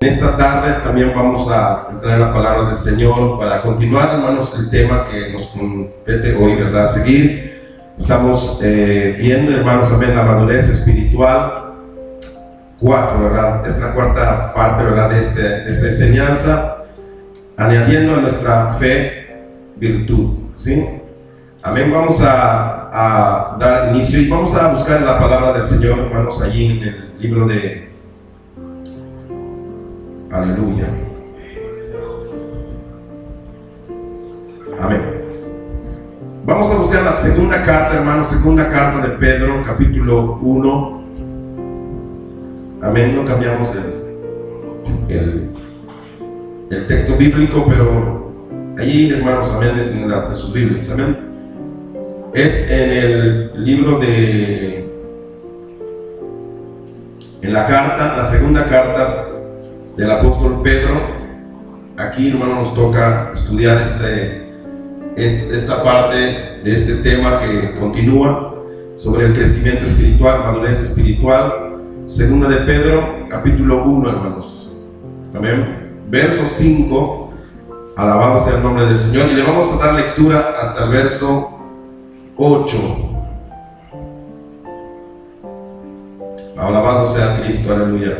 esta tarde también vamos a entrar en la palabra del Señor para continuar, hermanos, el tema que nos compete hoy, ¿verdad? Seguir. Estamos viendo, hermanos, amén, la madurez espiritual 4, ¿verdad? Es la cuarta parte, ¿verdad? de esta enseñanza, añadiendo a nuestra fe virtud, ¿sí? Amén. Vamos a dar inicio y vamos a buscar la palabra del Señor, hermanos, allí en el libro de Aleluya. Amén. Vamos a buscar la segunda carta, hermanos, segunda carta de Pedro, capítulo 1. Amén. No cambiamos el texto bíblico, pero allí, hermanos, amén, en sus Biblias, amén. Es en el libro en la carta, la segunda carta del apóstol Pedro. Aquí, hermano, nos toca estudiar esta parte de este tema que continúa sobre el crecimiento espiritual, madurez espiritual. Segunda de Pedro, capítulo 1, hermanos. Amén. Verso 5, alabado sea el nombre del Señor. Y le vamos a dar lectura hasta el verso 8. Alabado sea Cristo, aleluya.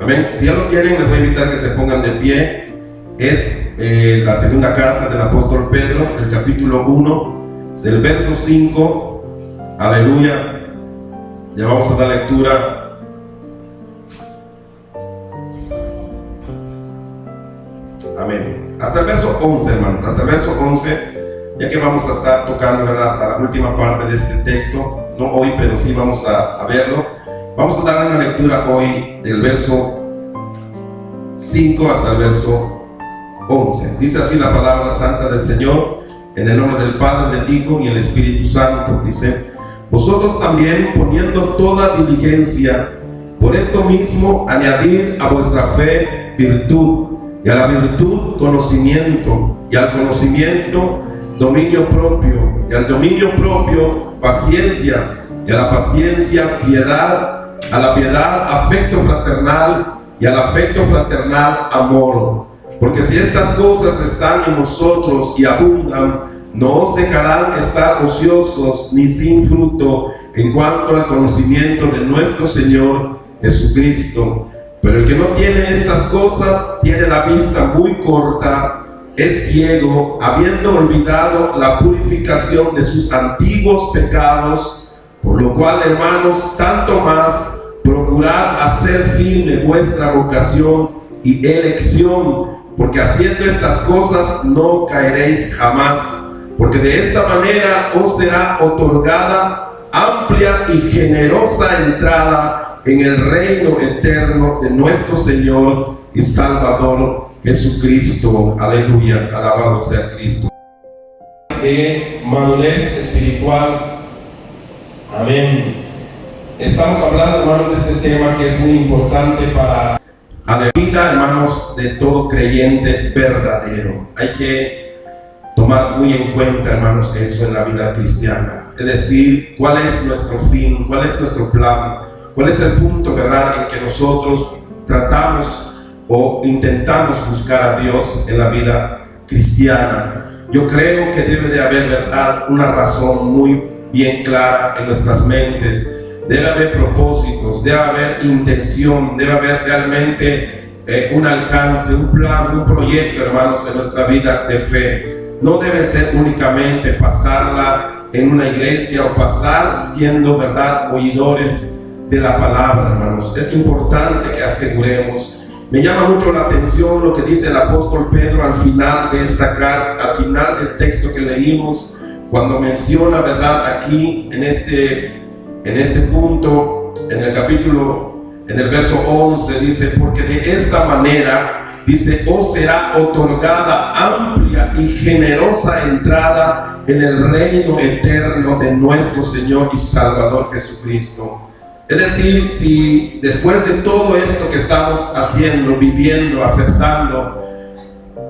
Amén. Si ya lo tienen, les voy a invitar que se pongan de pie. Es la segunda carta del apóstol Pedro, el capítulo 1, del verso 5, aleluya. Ya vamos a dar lectura. Amén. Hasta el verso 11, hermanos, hasta el verso 11, ya que vamos a estar tocando, ¿verdad?, a la última parte de este texto, no hoy, pero sí vamos a verlo. Vamos a dar una lectura hoy del verso 5 hasta el verso 11. Dice así la palabra santa del Señor, en el nombre del Padre, del Hijo y el Espíritu Santo. Dice: vosotros también, poniendo toda diligencia, por esto mismo añadid a vuestra fe virtud, y a la virtud conocimiento, y al conocimiento dominio propio, y al dominio propio paciencia, y a la paciencia piedad, a la piedad afecto fraternal, y al afecto fraternal amor. Porque si estas cosas están en vosotros y abundan, no os dejarán estar ociosos ni sin fruto en cuanto al conocimiento de nuestro Señor Jesucristo. Pero el que no tiene estas cosas tiene la vista muy corta, es ciego, habiendo olvidado la purificación de sus antiguos pecados. Por lo cual, hermanos, tanto más procurad hacer firme vuestra vocación y elección, porque haciendo estas cosas no caeréis jamás, porque de esta manera os será otorgada amplia y generosa entrada en el reino eterno de nuestro Señor y Salvador Jesucristo. Aleluya, alabado sea Cristo. De madurez espiritual. Amén. Estamos hablando, hermanos, de este tema que es muy importante para la vida, hermanos, de todo creyente verdadero. Hay que tomar muy en cuenta, hermanos, eso en la vida cristiana. Es decir, cuál es nuestro fin, cuál es nuestro plan, cuál es el punto, ¿verdad?, en que nosotros tratamos o intentamos buscar a Dios en la vida cristiana. Yo creo que debe de haber, ¿verdad?, una razón muy bien clara en nuestras mentes. Debe haber propósitos, debe haber intención, debe haber realmente un alcance, un plan, un proyecto, hermanos, en nuestra vida de fe. No debe ser únicamente pasarla en una iglesia o pasar siendo, ¿verdad?, oidores de la palabra, hermanos. Es importante que aseguremos. Me llama mucho la atención lo que dice el apóstol Pedro al final de esta carta, al final del texto que leímos, cuando menciona, ¿verdad?, aquí en este punto, en el verso 11, dice: porque de esta manera, dice, os será otorgada amplia y generosa entrada en el reino eterno de nuestro Señor y Salvador Jesucristo. Es decir, si después de todo esto que estamos haciendo, viviendo, aceptando,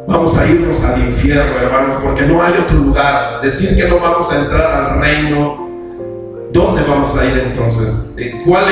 vamos a irnos al infierno, hermanos, porque no hay otro lugar. Decir que no vamos a entrar al reino ¿dónde vamos a ir entonces? ¿Cuál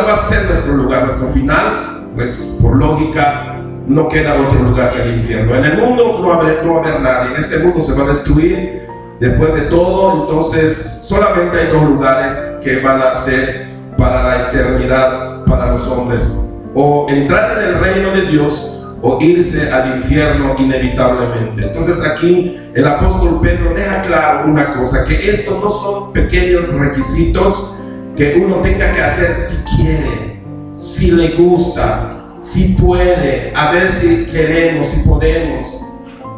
va a ser nuestro lugar, nuestro final? Pues por lógica no queda otro lugar que el infierno. En el mundo no va a haber nadie, en este mundo se va a destruir después de todo. Entonces solamente hay dos lugares que van a ser para la eternidad para los hombres: o entrar en el reino de Dios o irse al infierno inevitablemente. Entonces aquí el apóstol Pedro deja claro una cosa, que estos no son pequeños requisitos que uno tenga que hacer si quiere, si le gusta, si puede, a ver si queremos, si podemos.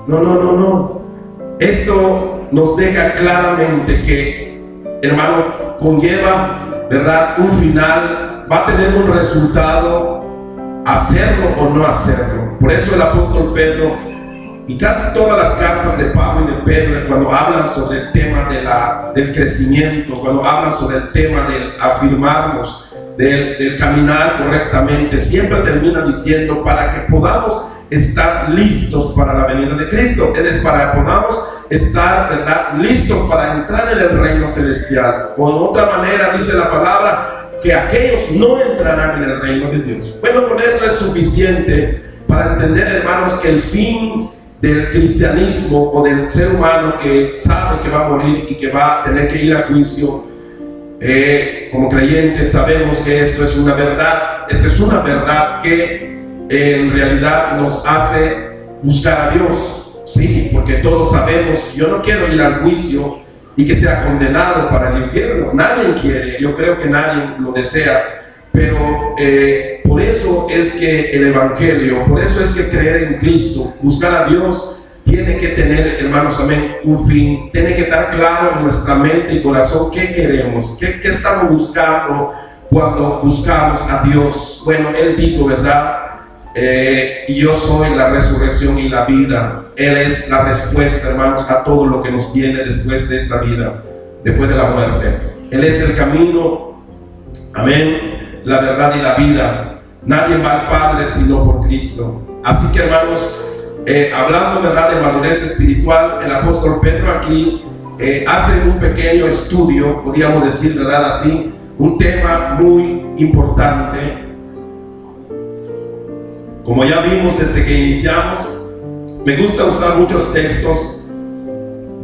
No. Esto nos deja claramente que, hermano, conlleva, ¿verdad?, un final, va a tener un resultado, hacerlo o no hacerlo. Por eso el apóstol Pedro, y casi todas las cartas de Pablo y de Pedro, cuando hablan sobre el tema del crecimiento, cuando hablan sobre el tema del afirmarnos, del caminar correctamente, siempre termina diciendo para que podamos estar listos para la venida de Cristo, es decir, para que podamos estar, ¿verdad?, listos para entrar en el reino celestial. O de otra manera dice la palabra que aquellos no entrarán en el reino de Dios. Bueno, con esto es suficiente para entender, hermanos, que el fin del cristianismo o del ser humano que sabe que va a morir y que va a tener que ir a juicio, como creyentes sabemos que esto es una verdad. Esto es una verdad que en realidad nos hace buscar a Dios. Sí, porque todos sabemos, yo no quiero ir al juicio y que sea condenado para el infierno. Nadie quiere, yo creo que nadie lo desea, pero por eso es que el evangelio, por eso es que creer en Cristo, buscar a Dios, tiene que tener, hermanos, amén, un fin. Tiene que estar claro en nuestra mente y corazón qué queremos, qué estamos buscando cuando buscamos a Dios. Bueno, Él dijo, ¿verdad?, y yo soy la resurrección y la vida. Él es la respuesta, hermanos, a todo lo que nos viene después de esta vida, después de la muerte. Él es el camino, amén, la verdad y la vida. Nadie va al Padre sino por Cristo. Así que, hermanos, hablando, ¿verdad?, de madurez espiritual, el apóstol Pedro aquí hace un pequeño estudio, podríamos decir, ¿verdad?, así, un tema muy importante. Como ya vimos desde que iniciamos, me gusta usar muchos textos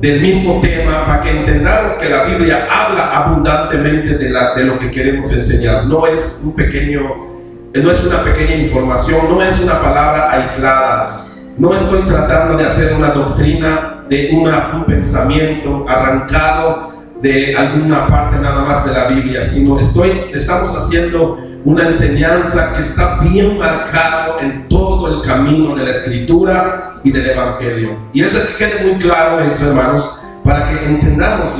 del mismo tema para que entendamos que la Biblia habla abundantemente de lo que queremos enseñar. No es una pequeña información, no es una palabra aislada. No estoy tratando de hacer una doctrina, de un pensamiento arrancado de alguna parte nada más de la Biblia, sino estamos haciendo una enseñanza que está bien marcado en todo el camino de la Escritura y del Evangelio. Y eso es que quede muy claro eso, hermanos, para que entendamos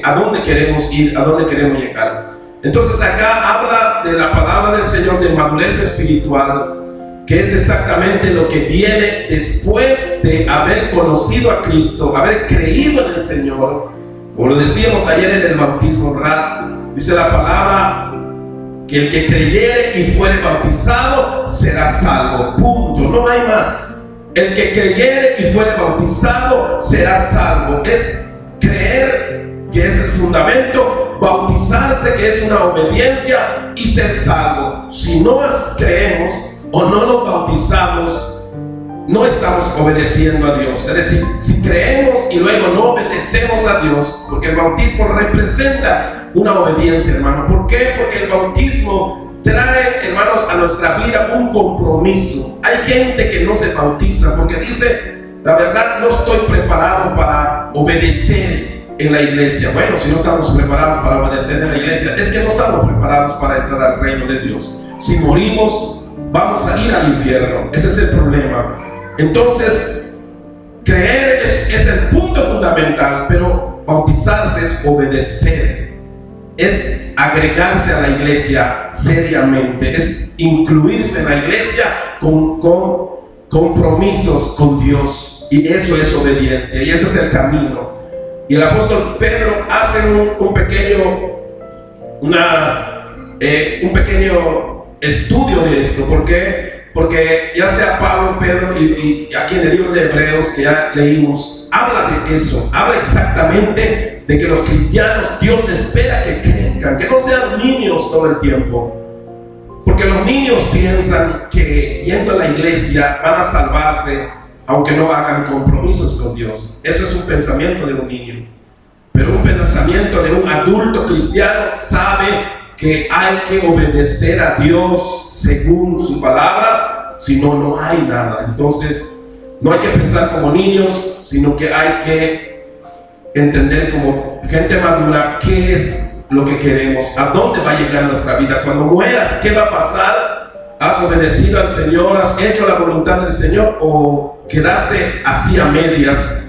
a dónde queremos ir, a dónde queremos llegar. Entonces acá habla de la palabra del Señor de madurez espiritual, que es exactamente lo que viene después de haber conocido a Cristo, haber creído en el Señor. Como lo decíamos ayer en el bautismo, ¿verdad?, dice la palabra que el que creyere y fuere bautizado será salvo. Punto, no hay más. El que creyere y fuere bautizado será salvo. Es creer, que es el fundamento, bautizarse, que es una obediencia, y ser salvo. Si no creemos o no nos bautizamos, no estamos obedeciendo a Dios. Es decir, si creemos y luego no obedecemos a Dios, porque el bautismo representa una obediencia, hermano. ¿Por qué? Porque el bautismo trae, hermanos, a nuestra vida un compromiso. Hay gente que no se bautiza porque dice, la verdad, no estoy preparado para obedecer en la iglesia. Bueno, si no estamos preparados para obedecer en la iglesia, es que no estamos preparados para entrar al reino de Dios. Si morimos, vamos a ir al infierno. Ese es el problema. Entonces, creer es el punto fundamental, pero bautizarse es obedecer, es agregarse a la iglesia seriamente, es incluirse en la iglesia con compromisos con Dios, y eso es obediencia, y eso es el camino. Y el apóstol Pedro hace un pequeño estudio de esto. ¿Por qué? Porque ya sea Pablo, Pedro y aquí en el libro de Hebreos que ya leímos, Dios habla de eso, habla exactamente de que los cristianos, Dios espera que crezcan, que no sean niños todo el tiempo. Porque los niños piensan que yendo a la iglesia van a salvarse aunque no hagan compromisos con Dios. Eso es un pensamiento de un niño. Pero un pensamiento de un adulto cristiano sabe que hay que obedecer a Dios según su palabra, si no, no hay nada. Entonces, no hay que pensar como niños, sino que hay que entender como gente madura qué es lo que queremos, a dónde va a llegar nuestra vida. Cuando mueras, ¿qué va a pasar? ¿Has obedecido al Señor? ¿Has hecho la voluntad del Señor? ¿O quedaste así a medias,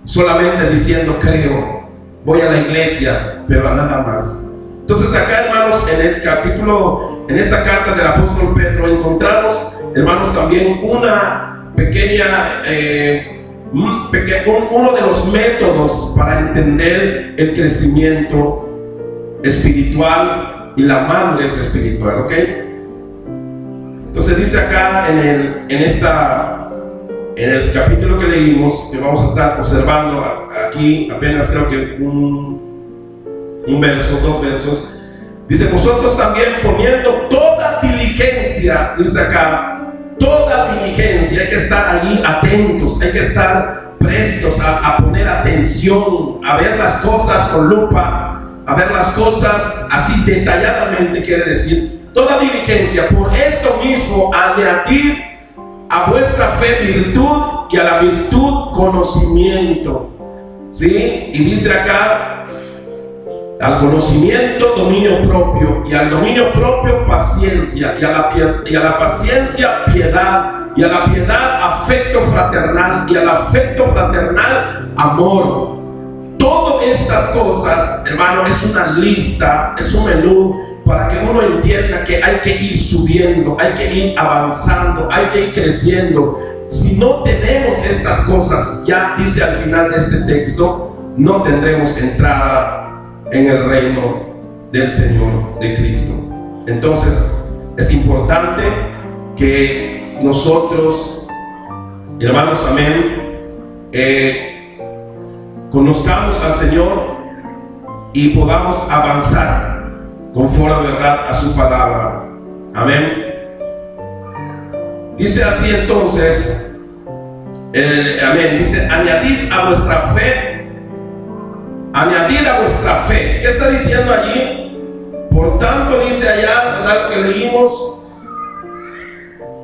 solamente diciendo creo, voy a la iglesia, pero a nada más? Entonces acá, hermanos, en el capítulo, en esta carta del apóstol Pedro, encontramos, hermanos, también una pequeña, uno de los métodos para entender el crecimiento espiritual y la madurez espiritual, ¿ok? Entonces dice acá en el capítulo que leímos, que vamos a estar observando aquí apenas creo que un verso, 2 versos, dice: vosotros también poniendo toda diligencia, dice acá, toda diligencia, hay que estar allí atentos, hay que estar prestos a poner atención, a ver las cosas con lupa, a ver las cosas así detalladamente, quiere decir, toda diligencia, por esto mismo añadir a vuestra fe virtud, y a la virtud conocimiento, ¿sí? Y dice acá, al conocimiento dominio propio, y al dominio propio paciencia, y a la paciencia piedad, y a la piedad afecto fraternal, y al afecto fraternal amor. Todas estas cosas, hermano, es una lista, es un menú para que uno entienda que hay que ir subiendo, hay que ir avanzando, hay que ir creciendo. Si no tenemos estas cosas, ya dice al final de este texto, no tendremos entrada en el reino del Señor, de Cristo. Entonces es importante que nosotros, hermanos, amén, conozcamos al Señor y podamos avanzar conforme, ¿verdad?, a su palabra. Amén. Dice así entonces, amén, dice: añadid a vuestra fe, añadid a vuestra fe. ¿Qué está diciendo allí? Por tanto, dice allá, ¿verdad?, lo que leímos,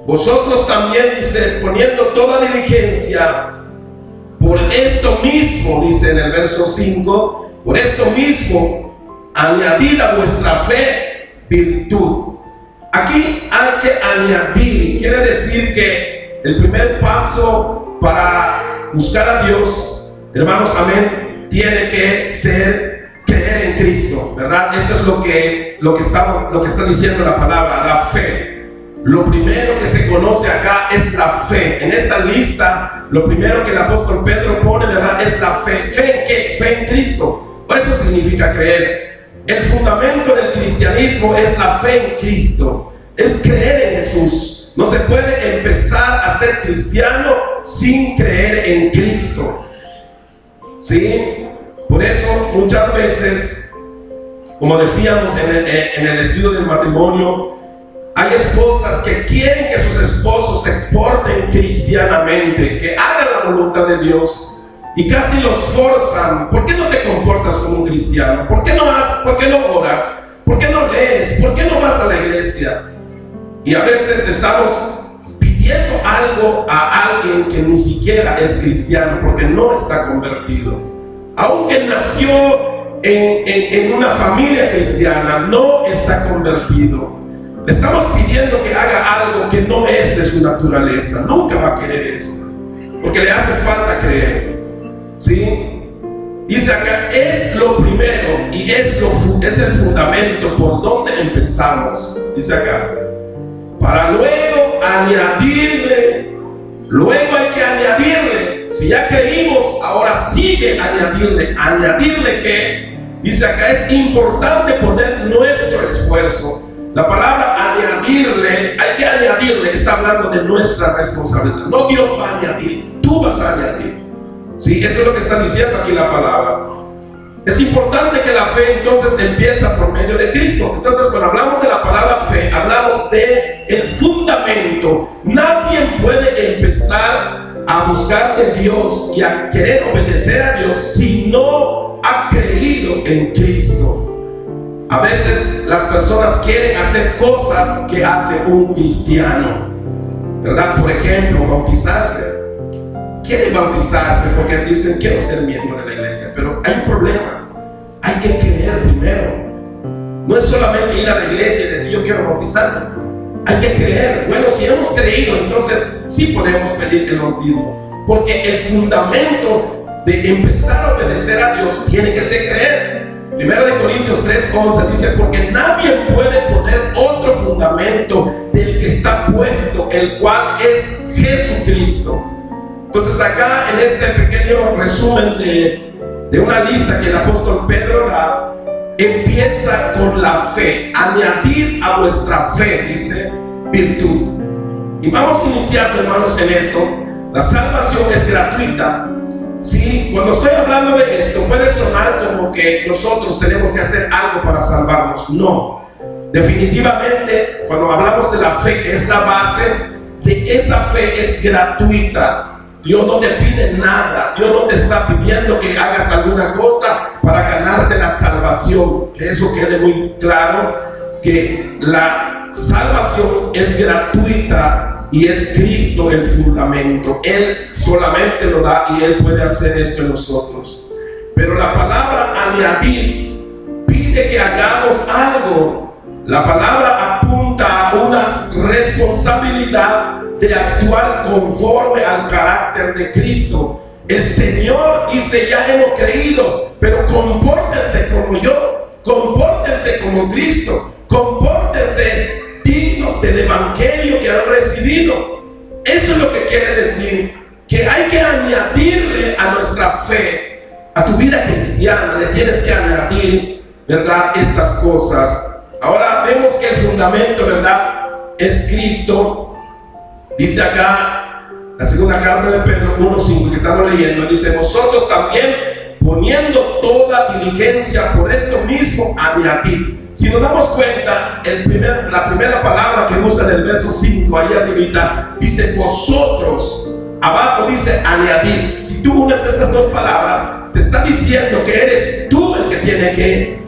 vosotros también, dice, poniendo toda diligencia, por esto mismo, dice en el verso 5, por esto mismo añadid a vuestra fe virtud. Aquí hay que añadir, quiere decir que el primer paso para buscar a Dios, hermanos, amén, tiene que ser creer en Cristo, ¿verdad? Eso es lo que está diciendo la palabra, la fe. Lo primero que se conoce acá es la fe. En esta lista, lo primero que el apóstol Pedro pone, ¿verdad?, es la fe. ¿Fe en qué? Fe en Cristo. Eso significa creer. El fundamento del cristianismo es la fe en Cristo, es creer en Jesús. No se puede empezar a ser cristiano sin creer en Cristo, ¿sí? Por eso muchas veces, como decíamos en el estudio del matrimonio, hay esposas que quieren que sus esposos se porten cristianamente, que hagan la voluntad de Dios, y casi los forzan. ¿Por qué no te comportas como un cristiano? ¿Por qué no oras? ¿Por qué no lees? ¿Por qué no vas a la iglesia? Y a veces estamos pidiendo algo a alguien que ni siquiera es cristiano, porque no está convertido. Aunque nació en una familia cristiana, no está convertido. Le estamos pidiendo que haga algo que no es de su naturaleza. Nunca va a querer eso, porque le hace falta creer, ¿sí? Dice acá, es lo primero y es el fundamento por donde empezamos. Dice acá, para luego añadirle. Luego hay que añadirle. Si ya creímos, ahora sigue añadirle. ¿Añadirle qué? Dice acá, es importante poner nuestro esfuerzo. La palabra añadirle, hay que añadirle, está hablando de nuestra responsabilidad. No Dios va a añadir, tú vas a añadir. Sí, eso es lo que está diciendo aquí la palabra. Es importante que la fe entonces empieza por medio de Cristo. Entonces, cuando hablamos de la palabra fe, hablamos de el fundamento. Nadie puede empezar a buscar de Dios y a querer obedecer a Dios si no ha creído en Cristo. A veces las personas quieren hacer cosas que hace un cristiano, ¿verdad? Por ejemplo, bautizarse. Quieren bautizarse porque dicen quiero ser miembro de la iglesia, pero hay un problema. Hay que creer primero. No es solamente ir a la iglesia y decir yo quiero bautizarme. Hay que creer. Bueno, si hemos creído, entonces sí podemos pedir el bautismo, porque el fundamento de empezar a obedecer a Dios tiene que ser creer. 1 Corintios 3:11 dice: porque nadie puede poner otro fundamento del que está puesto, el cual es Jesucristo. Entonces acá en este pequeño resumen de una lista que el apóstol Pedro da, empieza con la fe. Añadid a vuestra fe, dice, virtud. Y vamos iniciando, hermanos, en esto. La salvación es gratuita. Sí, cuando estoy hablando de esto puede sonar como que nosotros tenemos que hacer algo para salvarnos. No, definitivamente cuando hablamos de la fe, que es la base de esa fe, es gratuita. Dios no te pide nada. Dios no te está pidiendo que hagas alguna cosa para ganarte la salvación. Que eso quede muy claro, que la salvación es gratuita y es Cristo el fundamento. Él solamente lo da y Él puede hacer esto en nosotros. Pero la palabra añadir pide que hagamos algo. La palabra apunta a una responsabilidad de actuar conforme al carácter de Cristo. El Señor dice: ya hemos creído, pero compórtense como yo, compórtense como Cristo, compórtense dignos del evangelio que han recibido. Eso es lo que quiere decir, que hay que añadirle a nuestra fe, a tu vida cristiana, le tienes que añadir, ¿verdad?, estas cosas. Ahora vemos que el fundamento, ¿verdad?, es Cristo. Dice acá la segunda carta de Pedro 1:5 que estamos leyendo, dice: vosotros también, poniendo toda diligencia por esto mismo, añadid. Si nos damos cuenta, la primera palabra que usa en el verso 5, ahí arribita, dice vosotros. Abajo dice añadid. Si tú unes esas dos palabras, te está diciendo que eres tú el que tiene que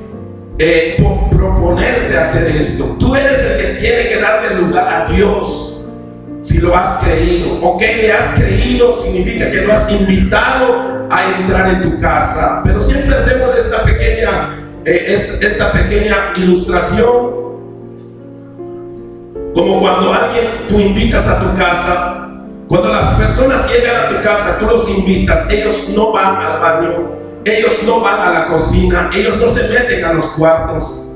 proponerse a hacer esto. Tú eres el que tiene que darle lugar a Dios. Si lo has creído, ok, le has creído, significa que lo has invitado a entrar en tu casa. Pero siempre hacemos esta pequeña ilustración, como cuando tú invitas a tu casa. Cuando las personas llegan a tu casa, tú los invitas, ellos no van al baño, ellos no van a la cocina, ellos no se meten a los cuartos.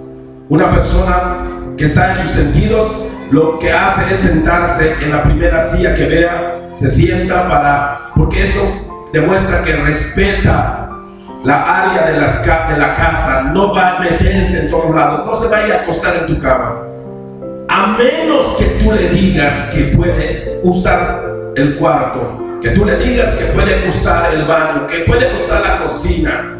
Una persona que está en sus sentidos lo que hace es sentarse en la primera silla que vea, se sienta porque eso demuestra que respeta la área de la casa. No va a meterse en todos lados, no se vaya a acostar en tu cama, a menos que tú le digas que puede usar el cuarto, que tú le digas que puede usar el baño, que puede usar la cocina.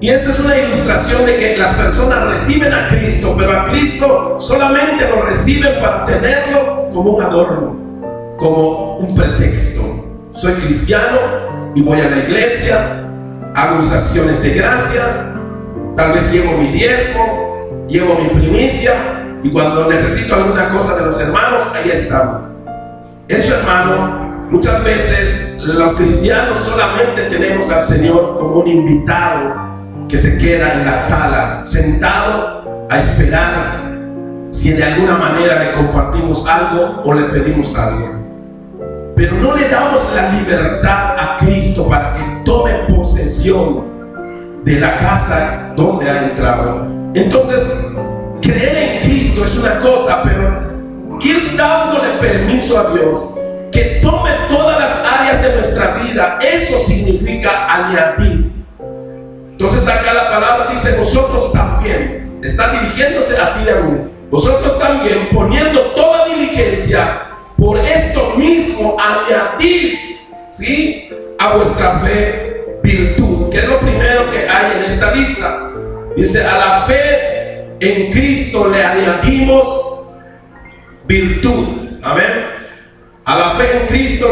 Y esto es una ilustración de que las personas reciben a Cristo, pero a Cristo solamente lo reciben para tenerlo como un adorno, como un pretexto. Soy cristiano y voy a la iglesia, hago mis acciones de gracias, tal vez llevo mi diezmo, llevo mi primicia, y cuando necesito alguna cosa de los hermanos, ahí estamos. Eso, hermano, muchas veces los cristianos solamente tenemos al Señor como un invitado que se queda en la sala, sentado a esperar si de alguna manera le compartimos algo o le pedimos algo. Pero no le damos la libertad a Cristo para que tome posesión de la casa donde ha entrado. Entonces, creer en Cristo es una cosa, pero ir dándole permiso a Dios que tome todas las áreas de nuestra vida, eso significa añadir. Entonces acá la palabra dice: vosotros también, está dirigiéndose a ti y a mí, vosotros también, poniendo toda diligencia, por esto mismo añadid, ¿sí?, a vuestra fe virtud. ¿Qué es lo primero que hay en esta lista? Dice, a la fe en Cristo le añadimos virtud. Amén. A la fe en Cristo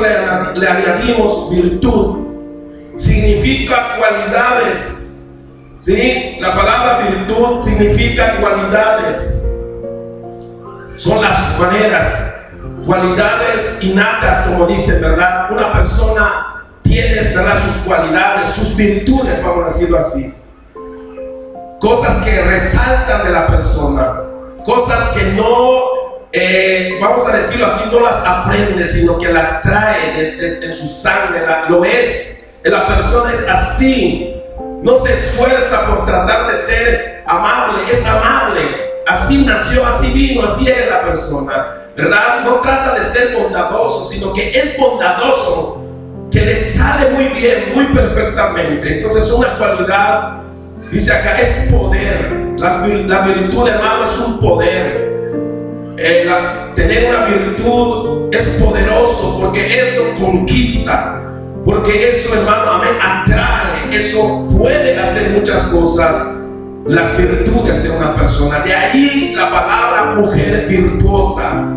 le añadimos virtud. Significa cualidades. ¿Sí? La palabra virtud significa cualidades. Son las maneras, cualidades innatas, como dice, ¿verdad? Una persona tiene, ¿verdad?, sus cualidades, sus virtudes, vamos a decirlo así. Cosas que resaltan de la persona, cosas que no, vamos a decirlo así, no las aprende, sino que las trae en su sangre, lo es. La persona es así, no se esfuerza por tratar de ser amable, es amable. Así nació, así vino, así es la persona, ¿verdad? No trata de ser bondadoso, sino que es bondadoso, que le sale muy bien, muy perfectamente. Entonces una cualidad, dice acá, es poder. La virtud, hermano, es un poder. Tener una virtud es poderoso, porque eso conquista, porque eso, hermano, amén, atrae, eso puede hacer muchas cosas. Las virtudes de una persona. De ahí la palabra mujer virtuosa.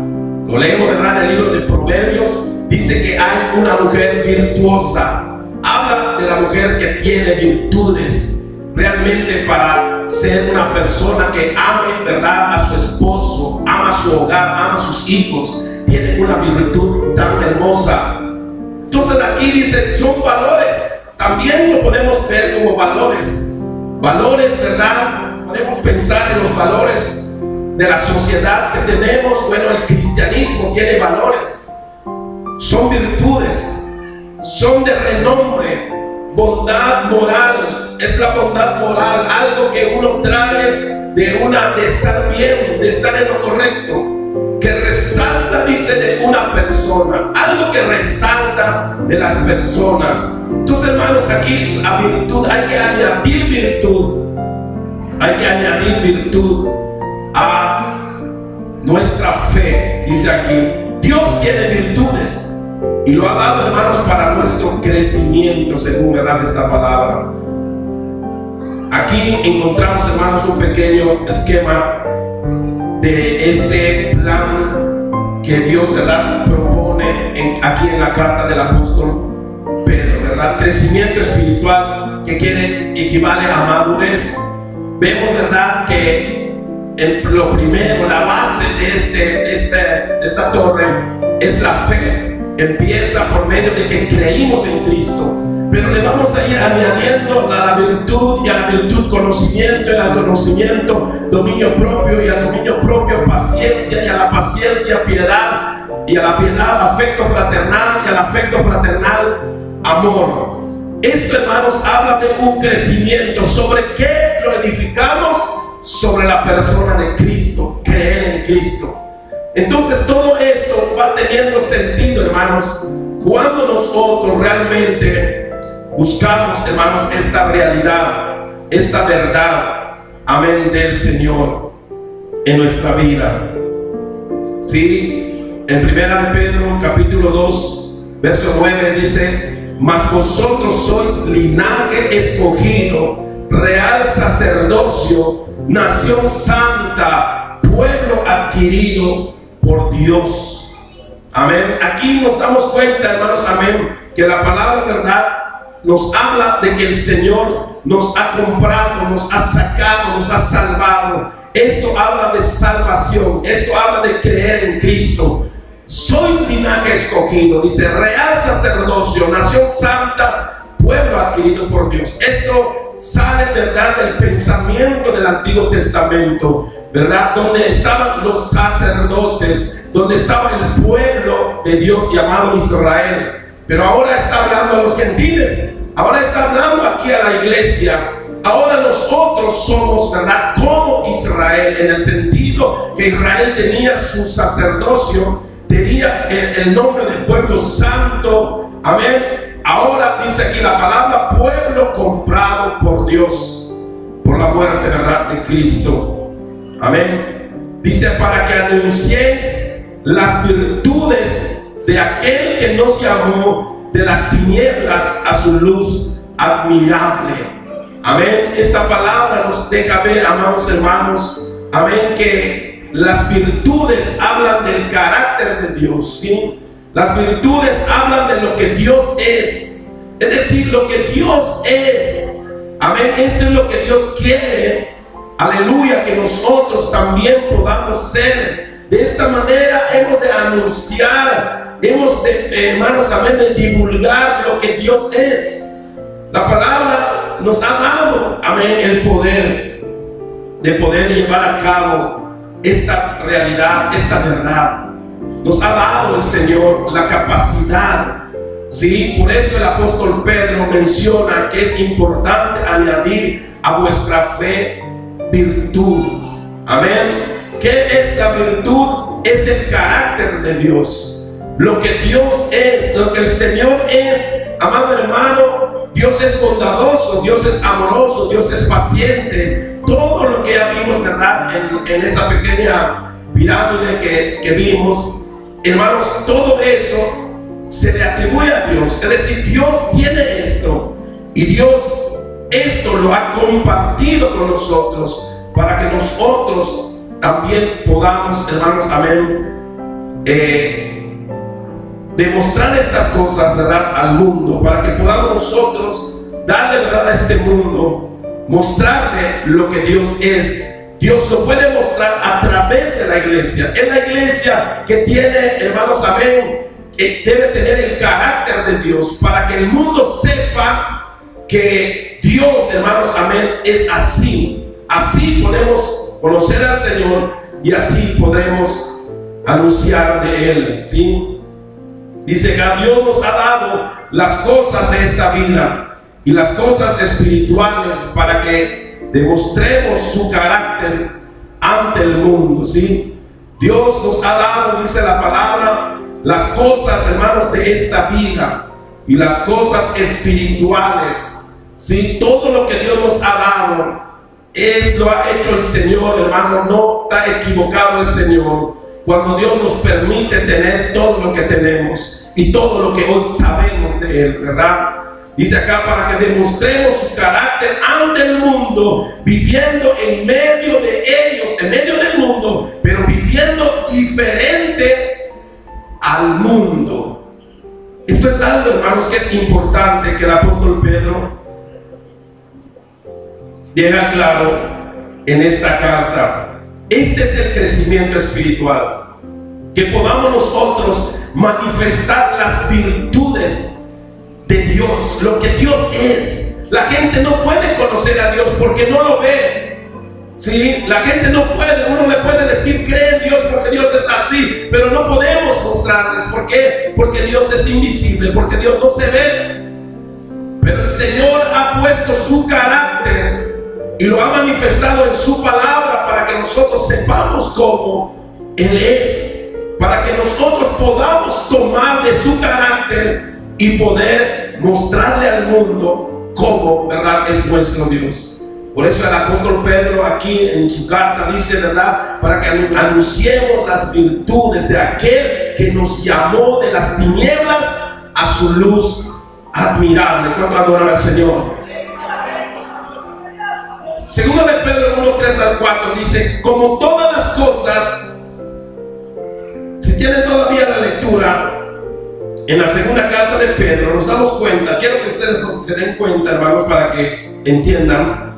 Lo leemos, ¿verdad?, en el libro de Proverbios. Dice que hay una mujer virtuosa. Habla de la mujer que tiene virtudes realmente para ser una persona que ame, ¿verdad?, a su esposo, ama su hogar, ama a sus hijos. Tiene una virtud tan hermosa. Entonces aquí dice, son valores. También lo podemos ver como valores. Valores, ¿verdad? Podemos pensar en los valores de la sociedad que tenemos. Bueno, el cristianismo tiene valores. Son virtudes. Son de renombre. Bondad moral. Es la bondad moral. Algo que uno trae de estar bien, de estar en lo correcto. Que resalta, dice, de una persona. Algo que resalta de las personas. Entonces, hermanos, aquí a virtud hay que añadir virtud. Hay que añadir virtud a nuestra fe. Dice aquí, Dios tiene virtudes y lo ha dado, hermanos, para nuestro crecimiento, según, ¿verdad?, esta palabra. Aquí encontramos, hermanos, un pequeño esquema de este plan que Dios, ¿verdad?, propone aquí en la carta del apóstol Pedro, ¿verdad? Crecimiento espiritual, que equivale a madurez. Vemos, ¿verdad?, que lo primero, la base de esta torre es la fe. Empieza por medio de que creímos en Cristo, pero le vamos a ir añadiendo a la virtud, y a la virtud conocimiento, y al conocimiento dominio propio, y al dominio propio paciencia, y a la paciencia piedad, y a la piedad afecto fraternal, y al afecto fraternal amor. Esto, hermanos, habla de un crecimiento. ¿Sobre qué lo edificamos? Sobre la persona de Cristo, creer en Cristo. Entonces todo esto va teniendo sentido, hermanos, cuando nosotros realmente buscamos, hermanos, esta realidad, esta verdad, amén, del Señor en nuestra vida. Sí, en Primera de Pedro, capítulo 2, verso 9 dice: mas vosotros sois linaje escogido, real sacerdocio, nación santa, pueblo adquirido por Dios. Amén. Aquí nos damos cuenta, hermanos, amén, que la palabra verdad nos habla de que el Señor nos ha comprado, nos ha sacado, nos ha salvado. Esto habla de salvación, esto habla de creer en Cristo. Sois linaje escogido, dice, real sacerdocio, nación santa, pueblo adquirido por Dios. Esto sale, ¿verdad?, del pensamiento del Antiguo Testamento, ¿verdad?, donde estaban los sacerdotes, donde estaba el pueblo de Dios llamado Israel. Pero ahora está hablando a los gentiles, ahora está hablando aquí a la iglesia. Ahora nosotros somos, ¿verdad?, como Israel, en el sentido que Israel tenía su sacerdocio, tenía el nombre de pueblo santo. Amén. Ahora dice aquí la palabra pueblo comprado por Dios, por la muerte, ¿verdad?, de Cristo. Amén. Dice, para que anunciéis las virtudes de aquel que nos llamó de las tinieblas a su luz admirable. Amén. Esta palabra nos deja ver, amados hermanos, amén, que las virtudes hablan del carácter de Dios, ¿sí? Las virtudes hablan de lo que Dios es decir, lo que Dios es. Amén. Esto es lo que Dios quiere, aleluya, que nosotros también podamos ser. De esta manera hemos de anunciar, hemos de, hermanos, amén, de divulgar lo que Dios es. La palabra nos ha dado, amén, el poder de poder llevar a cabo esta realidad, esta verdad. Nos ha dado el Señor la capacidad, ¿sí? Por eso el apóstol Pedro menciona que es importante añadir a vuestra fe virtud. Amén. ¿Qué es la virtud? Es el carácter de Dios. Lo que Dios es, lo que el Señor es, amado hermano. Dios es bondadoso, Dios es amoroso, Dios es paciente. Todo lo que ya vimos, ¿verdad? En esa pequeña pirámide que vimos, hermanos, todo eso se le atribuye a Dios. Es decir, Dios tiene esto y Dios esto lo ha compartido con nosotros para que nosotros también podamos, hermanos, amén, demostrar estas cosas, ¿verdad?, al mundo, para que podamos nosotros darle, ¿verdad?, a este mundo, mostrarle lo que Dios es. Dios lo puede mostrar a través de la iglesia. Es la iglesia que tiene, hermanos, amén, que debe tener el carácter de Dios para que el mundo sepa que Dios, hermanos, amén, es así. Así podemos conocer al Señor y así podremos anunciar de Él, ¿sí? Dice que Dios nos ha dado las cosas de esta vida y las cosas espirituales para que demostremos su carácter ante el mundo, ¿sí? Dios nos ha dado, dice la palabra, las cosas, hermanos, de esta vida y las cosas espirituales, ¿sí? Todo lo que Dios nos ha dado lo ha hecho el Señor, hermano. No está equivocado el Señor cuando Dios nos permite tener todo lo que tenemos y todo lo que hoy sabemos de Él, ¿verdad? Dice acá, para que demostremos su carácter ante el mundo, viviendo en medio de ellos, en medio del mundo, pero viviendo diferente al mundo. Esto es algo, hermanos, que es importante que el apóstol Pedro deja claro en esta carta. Este es el crecimiento espiritual, que podamos nosotros manifestar las virtudes de Dios, lo que Dios es. La gente no puede conocer a Dios porque no lo ve, ¿sí? La gente no puede, uno le puede decir cree en Dios porque Dios es así, pero no podemos mostrarles. ¿Por qué? Porque Dios es invisible, porque Dios no se ve. Pero el Señor ha puesto su carácter y lo ha manifestado en su palabra para que nosotros sepamos cómo Él es, para que nosotros podamos tomar de su carácter y poder mostrarle al mundo cómo, ¿verdad?, es nuestro Dios. Por eso el apóstol Pedro aquí en su carta dice, ¿verdad?, para que anunciemos las virtudes de aquel que nos llamó de las tinieblas a su luz admirable. ¿Cuánto adoran al Señor? Segunda de Pedro 1, 3 al 4 dice, como todas las cosas, si tienen todavía la lectura en la segunda carta de Pedro, nos damos cuenta, quiero que ustedes se den cuenta, hermanos, para que entiendan.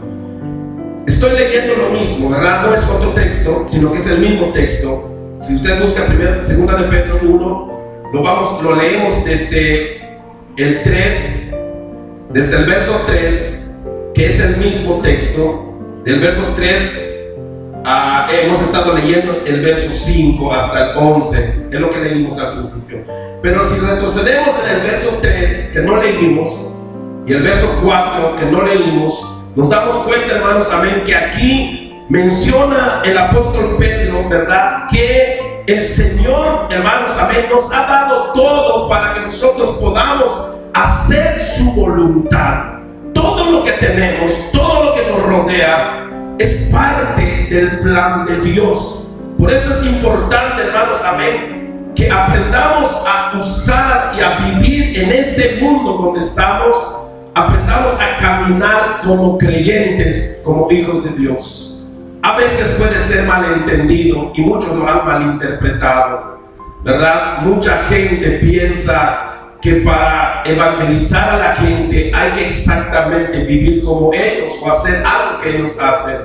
Estoy leyendo lo mismo, ¿verdad? No es otro texto, sino que es el mismo texto. Si usted busca segunda de Pedro 1, lo leemos desde el 3, desde el verso 3, que es el mismo texto. Del verso 3 hemos estado leyendo el verso 5 hasta el 11, es lo que leímos al principio. Pero si retrocedemos en el verso 3 que no leímos y el verso 4 que no leímos, nos damos cuenta, hermanos, amén, que aquí menciona el apóstol Pedro, ¿verdad?, que el Señor, hermanos, amén, nos ha dado todo para que nosotros podamos hacer su voluntad. Todo lo que tenemos, todo lo que nos rodea es parte del plan de Dios. Por eso es importante, hermanos, amén, que aprendamos a usar y a vivir en este mundo donde estamos, aprendamos a caminar como creyentes, como hijos de Dios. A veces puede ser malentendido y muchos lo han malinterpretado, ¿verdad? Mucha gente piensa que para evangelizar a la gente hay que exactamente vivir como ellos o hacer algo que ellos hacen.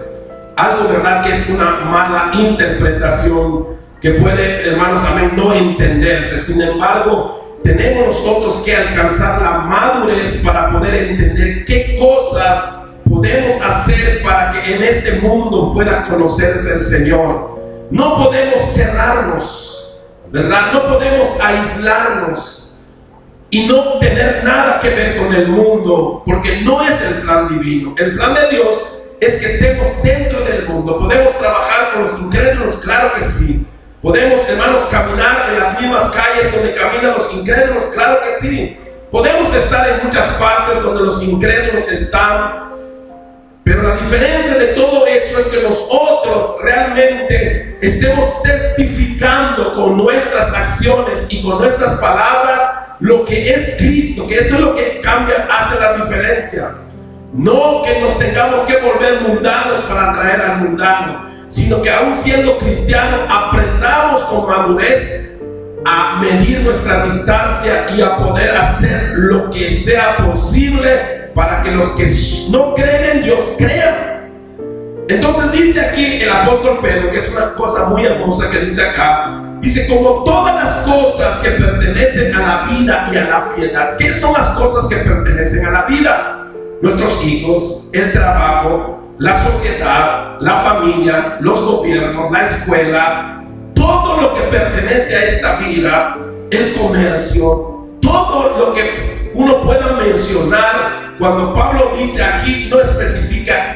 Algo, ¿verdad?, que es una mala interpretación que puede, hermanos, amén, no entenderse. Sin embargo, tenemos nosotros que alcanzar la madurez para poder entender qué cosas podemos hacer para que en este mundo pueda conocerse el Señor. No podemos cerrarnos, ¿verdad? No podemos aislarnos y no tener nada que ver con el mundo, porque no es el plan divino. El plan de Dios es que estemos dentro del mundo. Podemos trabajar con los incrédulos, claro que sí. Podemos, hermanos, caminar en las mismas calles donde caminan los incrédulos, claro que sí. Podemos estar en muchas partes donde los incrédulos están. Pero la diferencia de todo eso es que nosotros realmente estemos testificando con nuestras acciones y con nuestras palabras lo que es Cristo, que esto es lo que cambia, hace la diferencia. No que nos tengamos que volver mundanos para atraer al mundano, sino que aún siendo cristianos aprendamos con madurez a medir nuestra distancia y a poder hacer lo que sea posible para que los que no creen en Dios crean. Entonces dice aquí el apóstol Pedro, que es una cosa muy hermosa que dice acá, dice: como todas las cosas que pertenecen a la vida y a la piedad. ¿Qué son las cosas que pertenecen a la vida? Nuestros hijos, el trabajo, la sociedad, la familia, los gobiernos, la escuela, todo lo que pertenece a esta vida, el comercio, todo lo que uno pueda mencionar. Cuando Pablo dice aquí, no especifica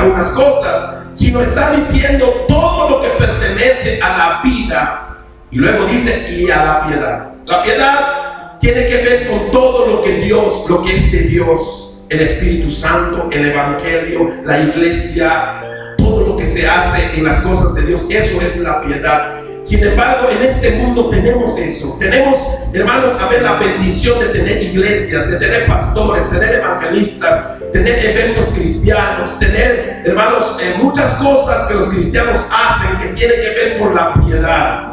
unas cosas, sino está diciendo todo lo que pertenece a la vida. Y luego dice: y a la piedad. La piedad tiene que ver con todo lo que Dios, lo que es de Dios, el Espíritu Santo, el Evangelio, la iglesia, todo lo que se hace en las cosas de Dios. Eso es la piedad. Sin embargo, en este mundo tenemos eso. Tenemos, hermanos, a ver, la bendición de tener iglesias, de tener pastores, tener evangelistas, tener eventos cristianos, tener, hermanos, muchas cosas que los cristianos hacen que tienen que ver con la piedad.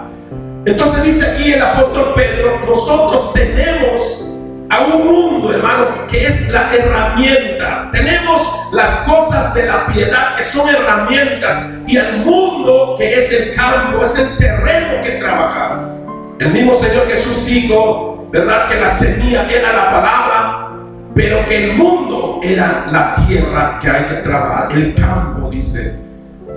Entonces dice aquí el apóstol Pedro: nosotros tenemos a un mundo, hermanos, que es la herramienta. Tenemos las cosas de la piedad, que son herramientas, y el mundo, que es el campo, es el terreno que trabajar. El mismo Señor Jesús dijo, ¿verdad?, que la semilla era la palabra, pero que el mundo era la tierra que hay que trabajar, el campo, dice.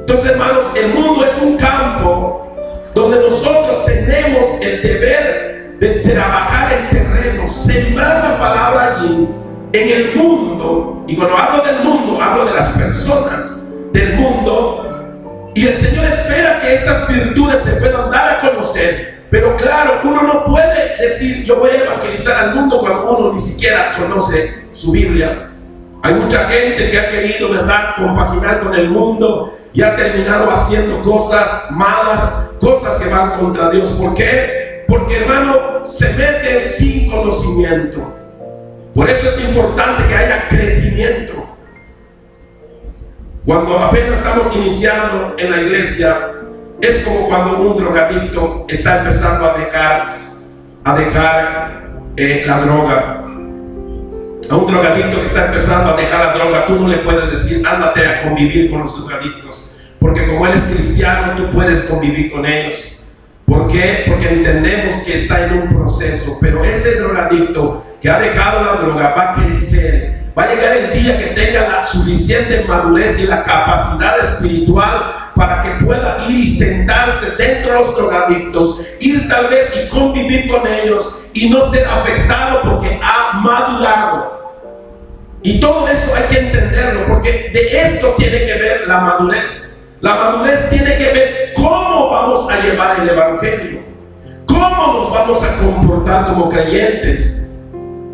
Entonces, hermanos, el mundo es un campo donde nosotros tenemos el deber de trabajar el terreno, sembrar la palabra allí, en el mundo. Y cuando hablo del mundo, hablo de las personas del mundo. Y el Señor espera que estas virtudes se puedan dar a conocer. Pero claro, uno no puede decir: yo voy a evangelizar al mundo, cuando uno ni siquiera conoce su Biblia. Hay mucha gente que ha querido, ¿verdad?, compaginar con el mundo y ha terminado haciendo cosas malas, cosas que van contra Dios. ¿Por qué? Porque, hermano, se meten sin conocimiento. Por eso es importante que haya crecimiento. Cuando apenas estamos iniciando en la iglesia, es como cuando un drogadicto está empezando a dejar la droga. A un drogadicto que está empezando a dejar la droga, tú no le puedes decir: ándate a convivir con los drogadictos, porque como él es cristiano, tú puedes convivir con ellos. ¿Por qué? Porque entendemos que está en un proceso. Pero ese drogadicto que ha dejado la droga va a crecer. Va a llegar el día que tenga la suficiente madurez y la capacidad espiritual para que pueda ir y sentarse dentro de los drogadictos, ir tal vez y convivir con ellos y no ser afectado porque ha madurado. Y todo eso hay que entenderlo, porque de esto tiene que ver la madurez. La madurez tiene que ver cómo vamos a llevar el evangelio, cómo nos vamos a comportar como creyentes.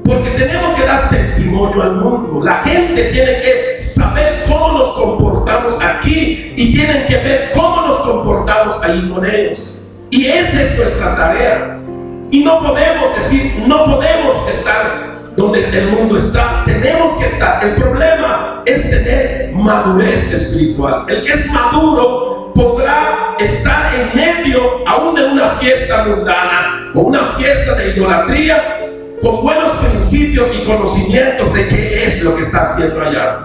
Porque tenemos que dar testimonio al mundo. La gente tiene que saber cómo nos comportamos aquí y tienen que ver cómo nos comportamos ahí con ellos. Y esa es nuestra tarea. Y no podemos decir, no podemos estar donde el mundo está. Tenemos que estar. El problema es tener madurez espiritual. El que es maduro podrá estar en medio aún de una fiesta mundana o una fiesta de idolatría, con buenos principios y conocimientos de qué es lo que está haciendo allá.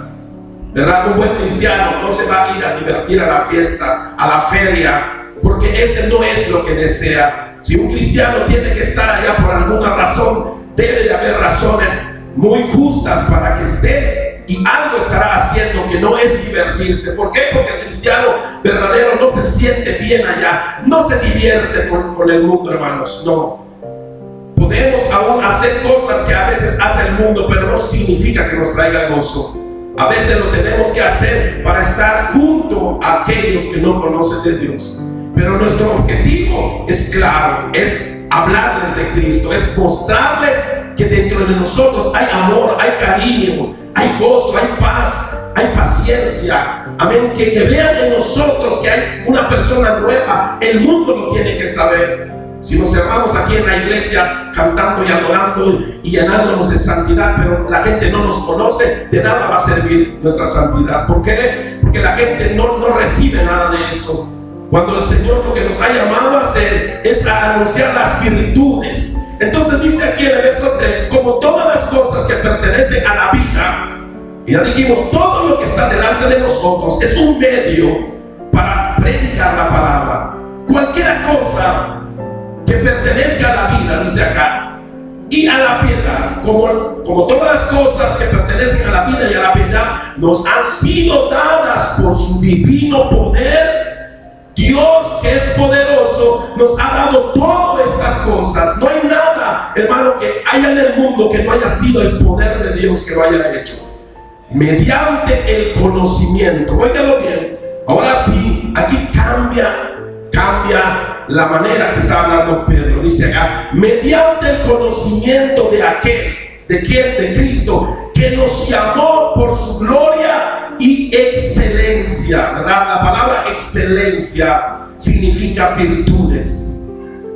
¿Verdad? Un buen cristiano no se va a ir a divertir a la fiesta, a la feria, porque ese no es lo que desea. Si un cristiano tiene que estar allá por alguna razón, debe de haber razones muy justas para que esté, y algo estará haciendo que no es divertirse. ¿Por qué? Porque el cristiano verdadero no se siente bien allá, no se divierte con el mundo, hermanos. No. Podemos aún hacer cosas que a veces hace el mundo, pero no significa que nos traiga gozo. A veces lo tenemos que hacer para estar junto a aquellos que no conocen de Dios. Pero nuestro objetivo es claro, es hablarles de Cristo, es mostrarles que dentro de nosotros hay amor, hay cariño, hay gozo, hay paz, hay paciencia. Amén. Que vean en nosotros que hay una persona nueva. El mundo lo tiene que saber. Si nos cerramos aquí en la iglesia cantando y adorando y llenándonos de santidad, pero la gente no nos conoce, de nada va a servir nuestra santidad. ¿Por qué? Porque la gente no recibe nada de eso. Cuando el Señor lo que nos ha llamado a hacer es a anunciar las virtudes. Entonces dice aquí en el verso 3, como todas las cosas que pertenecen a la vida, y ya dijimos, todo lo que está delante de nosotros es un medio para predicar la palabra. Cualquier cosa que pertenezca a la vida, dice acá, y a la piedad, como todas las cosas que pertenecen a la vida y a la piedad, nos han sido dadas por su divino poder. Dios, que es poderoso, nos ha dado todas estas cosas. No hay nada, hermano, que haya en el mundo que no haya sido el poder de Dios que lo haya hecho, mediante el conocimiento. Óigalo bien. Ahora sí, aquí cambia la manera que está hablando Pedro. Dice acá, mediante el conocimiento de aquel, ¿de quién? De Cristo, que nos llamó por su gloria y excelencia. ¿Verdad? La palabra excelencia significa virtudes,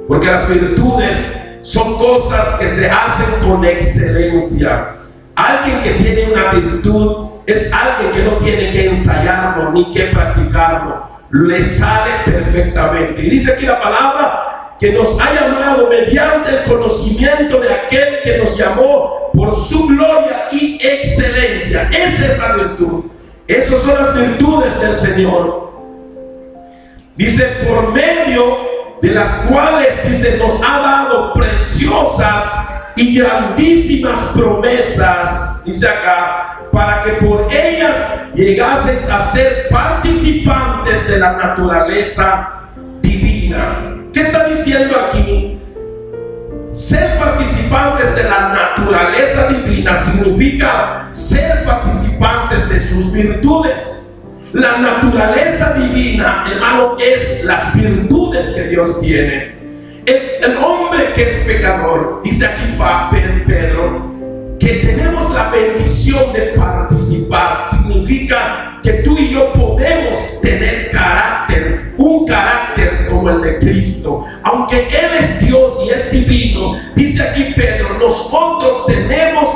porque las virtudes son cosas que se hacen con excelencia. Alguien que tiene una virtud es alguien que no tiene que ensayarlo ni que practicarlo, le sale perfectamente. Y dice aquí la palabra que nos ha llamado mediante el conocimiento de aquel que nos llamó por su gloria y excelencia. Esa es la virtud. Esas son las virtudes del Señor. Dice, por medio de las cuales, dice, nos ha dado preciosas y grandísimas promesas, dice acá, para que por ellas llegaseis a ser participantes de la naturaleza divina. ¿Qué está diciendo aquí? Ser participantes de la naturaleza divina significa ser participantes de sus virtudes. La naturaleza divina, hermano, es las virtudes que Dios tiene. El hombre que es pecador, dice aquí Pedro, que tenemos la bendición de participar. Significa que tú y yo podemos tener carácter, un carácter como el de Cristo. Aunque Él es Dios y es divino, dice aquí Pedro, nosotros tenemos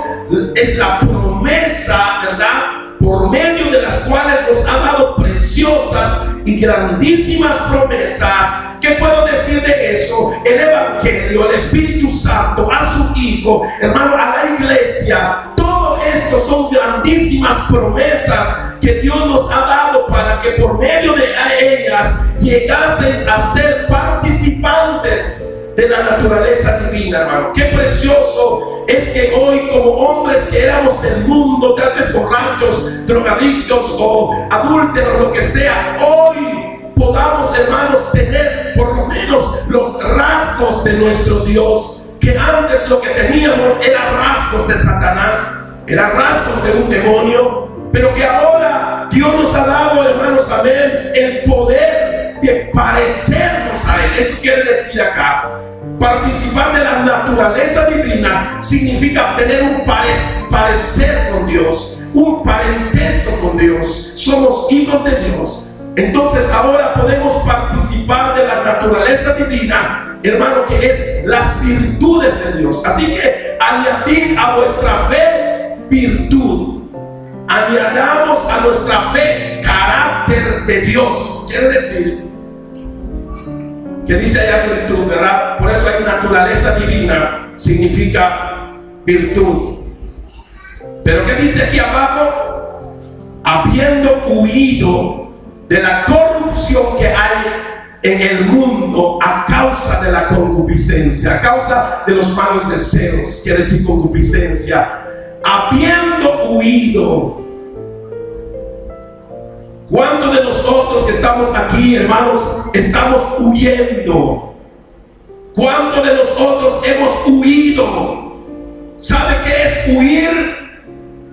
es la promesa, ¿verdad?, por medio de las cuales nos ha dado preciosas y grandísimas promesas. ¿Qué puedo decir de eso? El Evangelio, el Espíritu Santo, a su Hijo, hermano, a la iglesia. Todo esto son grandísimas promesas que Dios nos ha dado para que por medio de ellas llegaseis a ser participantes de la naturaleza divina, hermano. Qué precioso es que hoy, como hombres que éramos del mundo, tal vez borrachos, drogadictos o adúlteros, lo que sea, hoy podamos, hermanos, tener por lo menos los rasgos de nuestro Dios, que antes lo que teníamos eran rasgos de Satanás, eran rasgos de un demonio, pero que ahora Dios nos ha dado, hermanos, también el poder de parecernos a Él. Eso quiere decir acá, participar de la naturaleza divina significa tener un parecer con Dios, un parentesco con Dios. Somos hijos de Dios. Entonces ahora podemos participar de la naturaleza divina, hermano, que es las virtudes de Dios. Así que añadid a vuestra fe virtud. Añadamos a nuestra fe carácter de Dios. Quiere decir que dice allá virtud, ¿verdad? Por eso hay naturaleza divina, significa virtud. Pero ¿qué dice aquí abajo? Habiendo huido de la corrupción que hay en el mundo a causa de la concupiscencia, a causa de los malos deseos, quiere decir concupiscencia. Habiendo huido. ¿Cuántos de nosotros que estamos aquí, hermanos, estamos huyendo? ¿Cuántos de nosotros hemos huido? ¿Sabe qué es huir?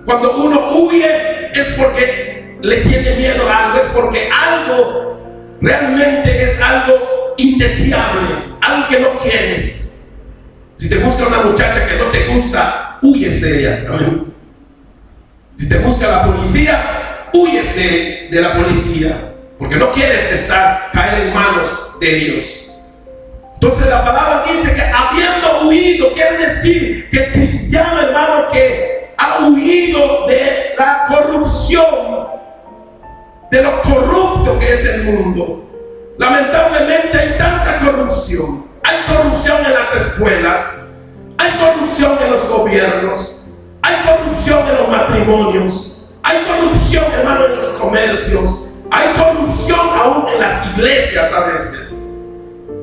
Cuando uno huye es porque le tiene miedo a algo, es porque algo realmente es algo indeseable, algo que no quieres. Si te busca una muchacha que no te gusta, huyes de ella. Amén. Si te busca la policía, huyes de la policía, porque no quieres caer en manos de ellos. Entonces la palabra dice que habiendo huido, quiere decir que el cristiano, hermano, que ha huido de la corrupción, de lo corrupto que es el mundo. Lamentablemente hay tanta corrupción. Hay corrupción en las escuelas, hay corrupción en los gobiernos, hay corrupción en los matrimonios, hay corrupción, hermano, en los comercios, hay corrupción aún en las iglesias a veces.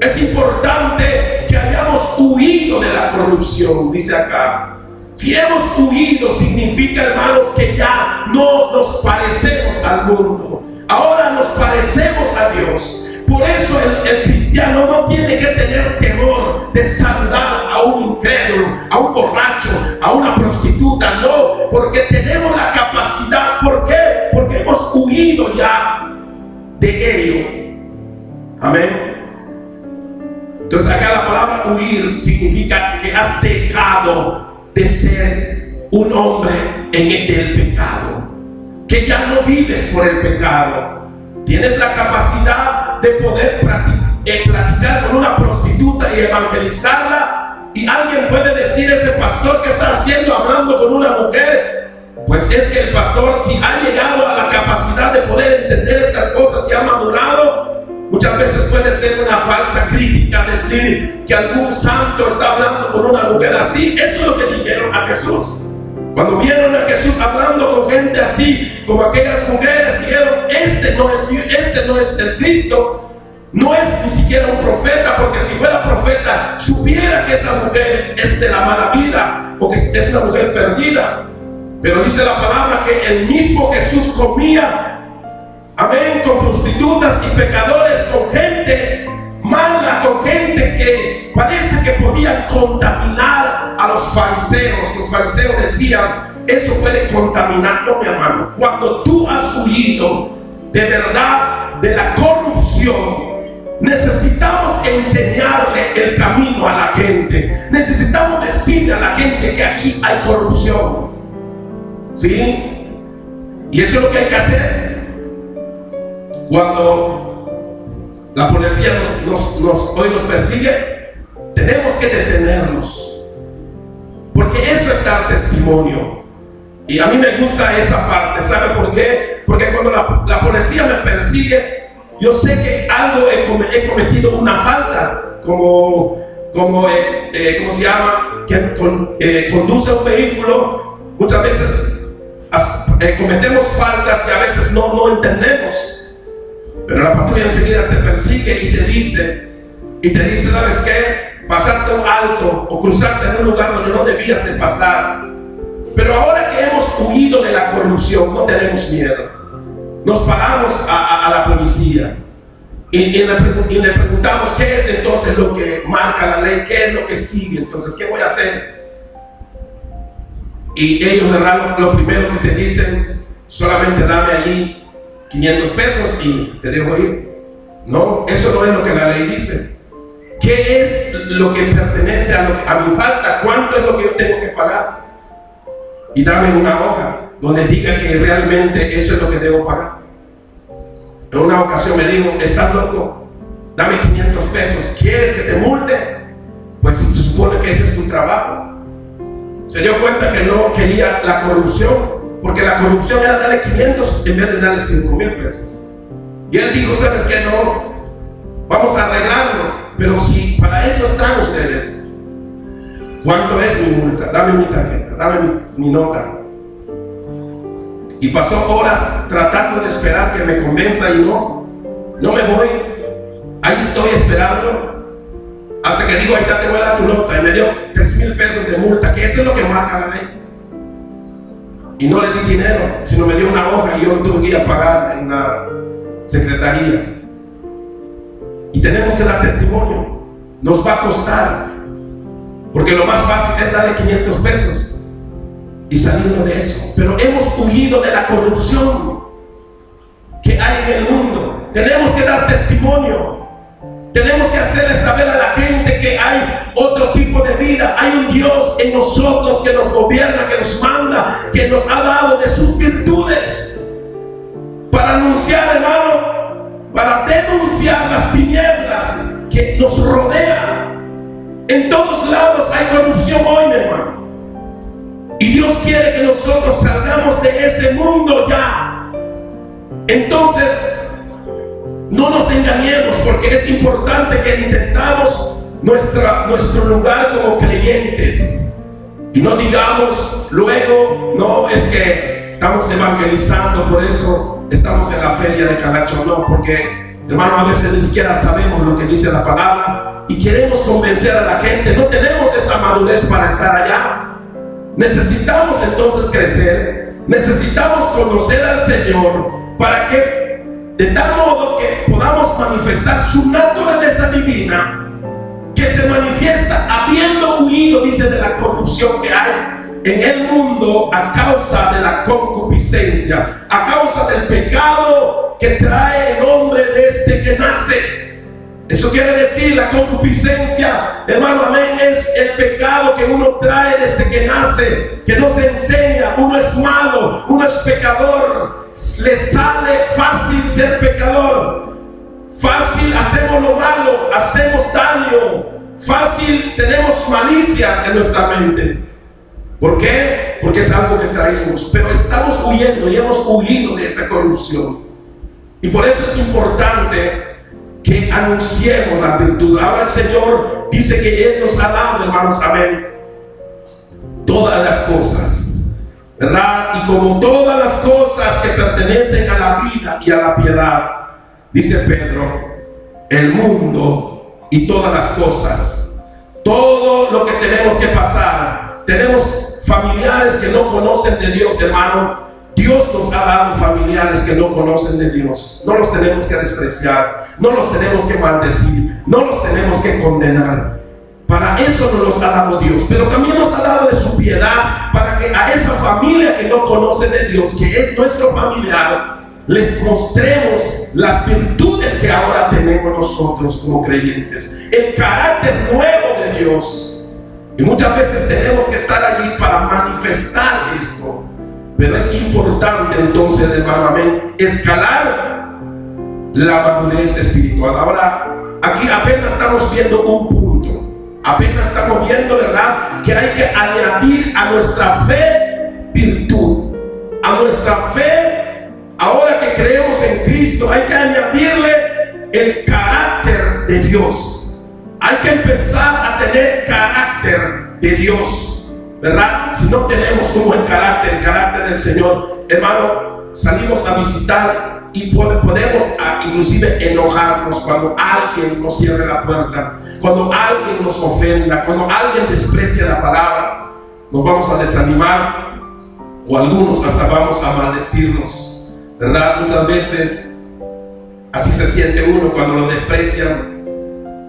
Es importante que hayamos huido de la corrupción, dice acá. Si hemos huido, significa, hermanos, que ya no nos parecemos al mundo. Ahora nos parecemos a Dios. Por eso el cristiano no tiene que tener temor de saludar a un incrédulo, a un borracho, a una prostituta. No, porque tenemos la capacidad. ¿Por qué? Porque hemos huido ya de ello. Amén. Entonces acá la palabra huir significa que has dejado de ser un hombre en el del pecado, que ya no vives por el pecado. Tienes la capacidad de poder platicar con una prostituta y evangelizarla, y alguien puede decir: ese pastor que está haciendo hablando con una mujer. Pues es que el pastor, si ha llegado a la capacidad de poder entender estas cosas y ha madurado, muchas veces puede ser una falsa crítica decir que algún santo está hablando con una mujer así. Eso es lo que dijeron a Jesús. Cuando vieron a Jesús hablando con gente así, como aquellas mujeres, dijeron: este no es el Cristo, no es ni siquiera un profeta, porque si fuera profeta, supiera que esa mujer es de la mala vida o que es una mujer perdida. Pero dice la palabra que el mismo Jesús comía, amén, con prostitutas y pecadores, con gente mala, con gente que parece que podían contaminar a los fariseos. Los fariseos decían: eso puede contaminar. No, mi hermano, cuando tú has huido de verdad de la corrupción, necesitamos enseñarle el camino a la gente. Necesitamos decirle a la gente que aquí hay corrupción, ¿sí? Y eso es lo que hay que hacer. Cuando la policía hoy nos persigue, tenemos que detenernos, porque eso es dar testimonio. Y a mí me gusta esa parte. ¿Sabe por qué? Porque cuando la policía me persigue, yo sé que algo he cometido una falta, como ¿cómo se llama? Que conduce un vehículo. Muchas veces cometemos faltas que a veces no entendemos. Pero la patrulla enseguida te persigue y te dice, ¿sabes qué? Pasaste un alto o cruzaste en un lugar donde no debías de pasar. Pero ahora que hemos huido de la corrupción, no tenemos miedo. Nos paramos a la policía y le preguntamos: ¿qué es entonces lo que marca la ley? ¿Qué es lo que sigue? Entonces, ¿qué voy a hacer? Y ellos, ¿verdad? Lo primero que te dicen: solamente dame allí 500 pesos y te dejo ir. No, eso no es lo que la ley dice. ¿Qué es lo que pertenece a mi falta? ¿Cuánto es lo que yo tengo que pagar? Y dame una hoja donde diga que realmente eso es lo que debo pagar. En una ocasión me dijo: ¿estás loco? Dame 500 pesos. ¿Quieres que te multe? Pues se supone que ese es tu trabajo. se dio cuenta que no quería la corrupción, porque la corrupción era darle 500 en vez de darle 5,000 pesos. Y él dijo, ¿sabes qué? No, vamos a arreglarlo. Pero si para eso están ustedes, ¿cuánto es mi multa? Dame mi tarjeta, dame mi nota. Y pasó horas tratando de esperar que me convenza y no me voy. Ahí estoy esperando. Hasta que digo, ahí está, te voy a dar tu nota. Y me dio 3,000 pesos de multa, que eso es lo que marca la ley. Y no le di dinero, sino me dio una hoja y yo lo tuve que ir a pagar en la secretaría. Y tenemos que dar testimonio. Nos va a costar, porque lo más fácil es darle 500 pesos y salirnos de eso. Pero hemos huido de la corrupción que hay en el mundo. Tenemos que dar testimonio. Tenemos que hacerle saber a la gente que hay otro tipo de vida. Hay un Dios en nosotros que nos gobierna, que nos manda, que nos ha dado de sus virtudes para anunciar, hermano, para denunciar las tinieblas que nos rodean. En todos lados hay corrupción hoy, mi hermano. Y Dios quiere que nosotros salgamos de ese mundo ya. Entonces, no nos engañemos, porque es importante que entendamos nuestro lugar como creyentes. Y no digamos luego, no, es que estamos evangelizando, por eso estamos en la feria de Calacho. No, porque, hermano, a veces ni siquiera sabemos lo que dice la palabra y queremos convencer a la gente. No tenemos esa madurez para estar allá. Necesitamos entonces crecer, necesitamos conocer al Señor para que de tal modo que podamos manifestar su naturaleza divina, que se manifiesta habiendo huido, dice, de la corrupción que hay en el mundo a causa de la concupiscencia, a causa del pecado que trae el hombre desde que nace. Eso quiere decir, la concupiscencia, hermano, amén, es el pecado que uno trae desde que nace, que no se enseña. Uno es malo, uno es pecador, le sale fácil ser pecador, fácil hacemos lo malo, hacemos daño, fácil tenemos malicias en nuestra mente. ¿Por qué? Porque es algo que traemos, pero estamos huyendo y hemos huido de esa corrupción. Y por eso es importante que anunciemos la virtud. Ahora el Señor dice que Él nos ha dado, hermanos, amén, todas las cosas, ¿verdad? Y como todas las cosas que pertenecen a la vida y a la piedad, dice Pedro, el mundo y todas las cosas, todo lo que tenemos que pasar. Tenemos familiares que no conocen de Dios, hermano. Dios nos ha dado familiares que no conocen de Dios. No los tenemos que despreciar, no los tenemos que maldecir, no los tenemos que condenar. Para eso nos los ha dado Dios, pero también nos ha dado de su piedad para que a esa familia que no conoce de Dios, que es nuestro familiar, les mostremos las virtudes que ahora tenemos nosotros como creyentes, el carácter nuevo de Dios. Y muchas veces tenemos que estar allí para manifestar esto. Pero es importante entonces, hermano, amén, escalar la madurez espiritual. Ahora, aquí apenas estamos viendo un punto. Apenas estamos viendo, ¿verdad?, que hay que añadir a nuestra fe virtud. A nuestra fe, ahora que creemos en Cristo, hay que añadirle el carácter de Dios. Hay que empezar a tener carácter de Dios, ¿verdad? Si no tenemos un buen carácter, el carácter del Señor, hermano, salimos a visitar y podemos inclusive enojarnos cuando alguien nos cierre la puerta, cuando alguien nos ofenda, cuando alguien desprecia la palabra. Nos vamos a desanimar, o algunos hasta vamos a maldecirnos, ¿verdad? Muchas veces así se siente uno cuando lo desprecian.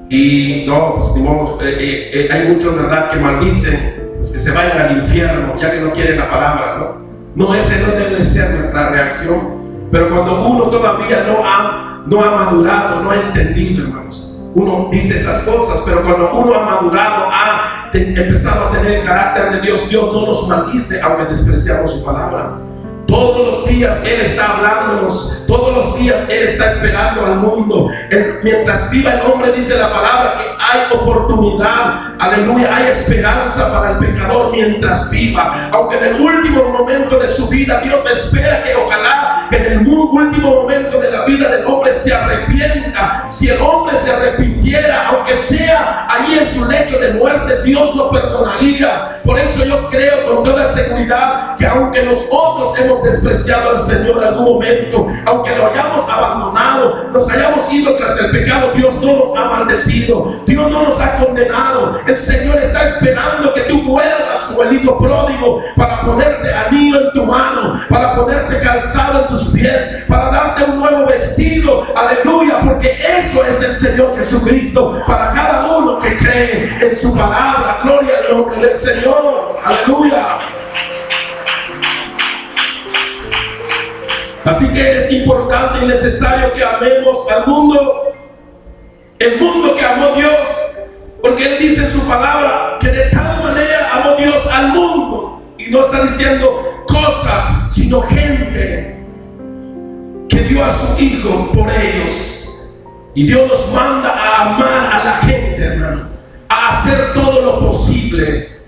Y no, pues ni modo, hay muchos, ¿verdad?, que maldicen, pues que se vayan al infierno, ya que no quieren la palabra, ¿no? No, ese no debe de ser nuestra reacción. Pero cuando uno todavía no ha madurado, no ha entendido, hermanos, uno dice esas cosas. Pero cuando uno ha madurado, empezado a tener el carácter de Dios, Dios no nos maldice aunque despreciamos su palabra. Todos los días Él está hablándonos, todos los días Él está esperando al mundo. Mientras viva el hombre, dice la palabra, que hay oportunidad, aleluya, hay esperanza para el pecador mientras viva. Aunque en el último momento de su vida, Dios espera que ojalá que en el último momento de la vida del hombre se arrepienta. Si el hombre se arrepintiera, aunque sea allí en su lecho de muerte, Dios lo perdonaría. Por eso yo creo con toda seguridad que aunque nosotros hemos despreciado al Señor en algún momento, aunque lo hayamos abandonado, nos hayamos ido tras el pecado, Dios no nos ha maldecido, Dios no nos ha condenado. El Señor está esperando que tú vuelvas como el hijo pródigo, para ponerte anillo en tu mano, para ponerte calzado en tus pies, para darte un nuevo vestido, aleluya, porque eso es el Señor Jesucristo para cada uno que cree en su palabra. Gloria al nombre del Señor, aleluya. Así que es importante y necesario que amemos al mundo, el mundo que amó Dios, porque Él dice en su palabra que de tal manera amó Dios al mundo, y no está diciendo cosas, sino gente, que dio a su Hijo por ellos. Y Dios nos manda a amar a la gente, hermano, a hacer todo lo posible.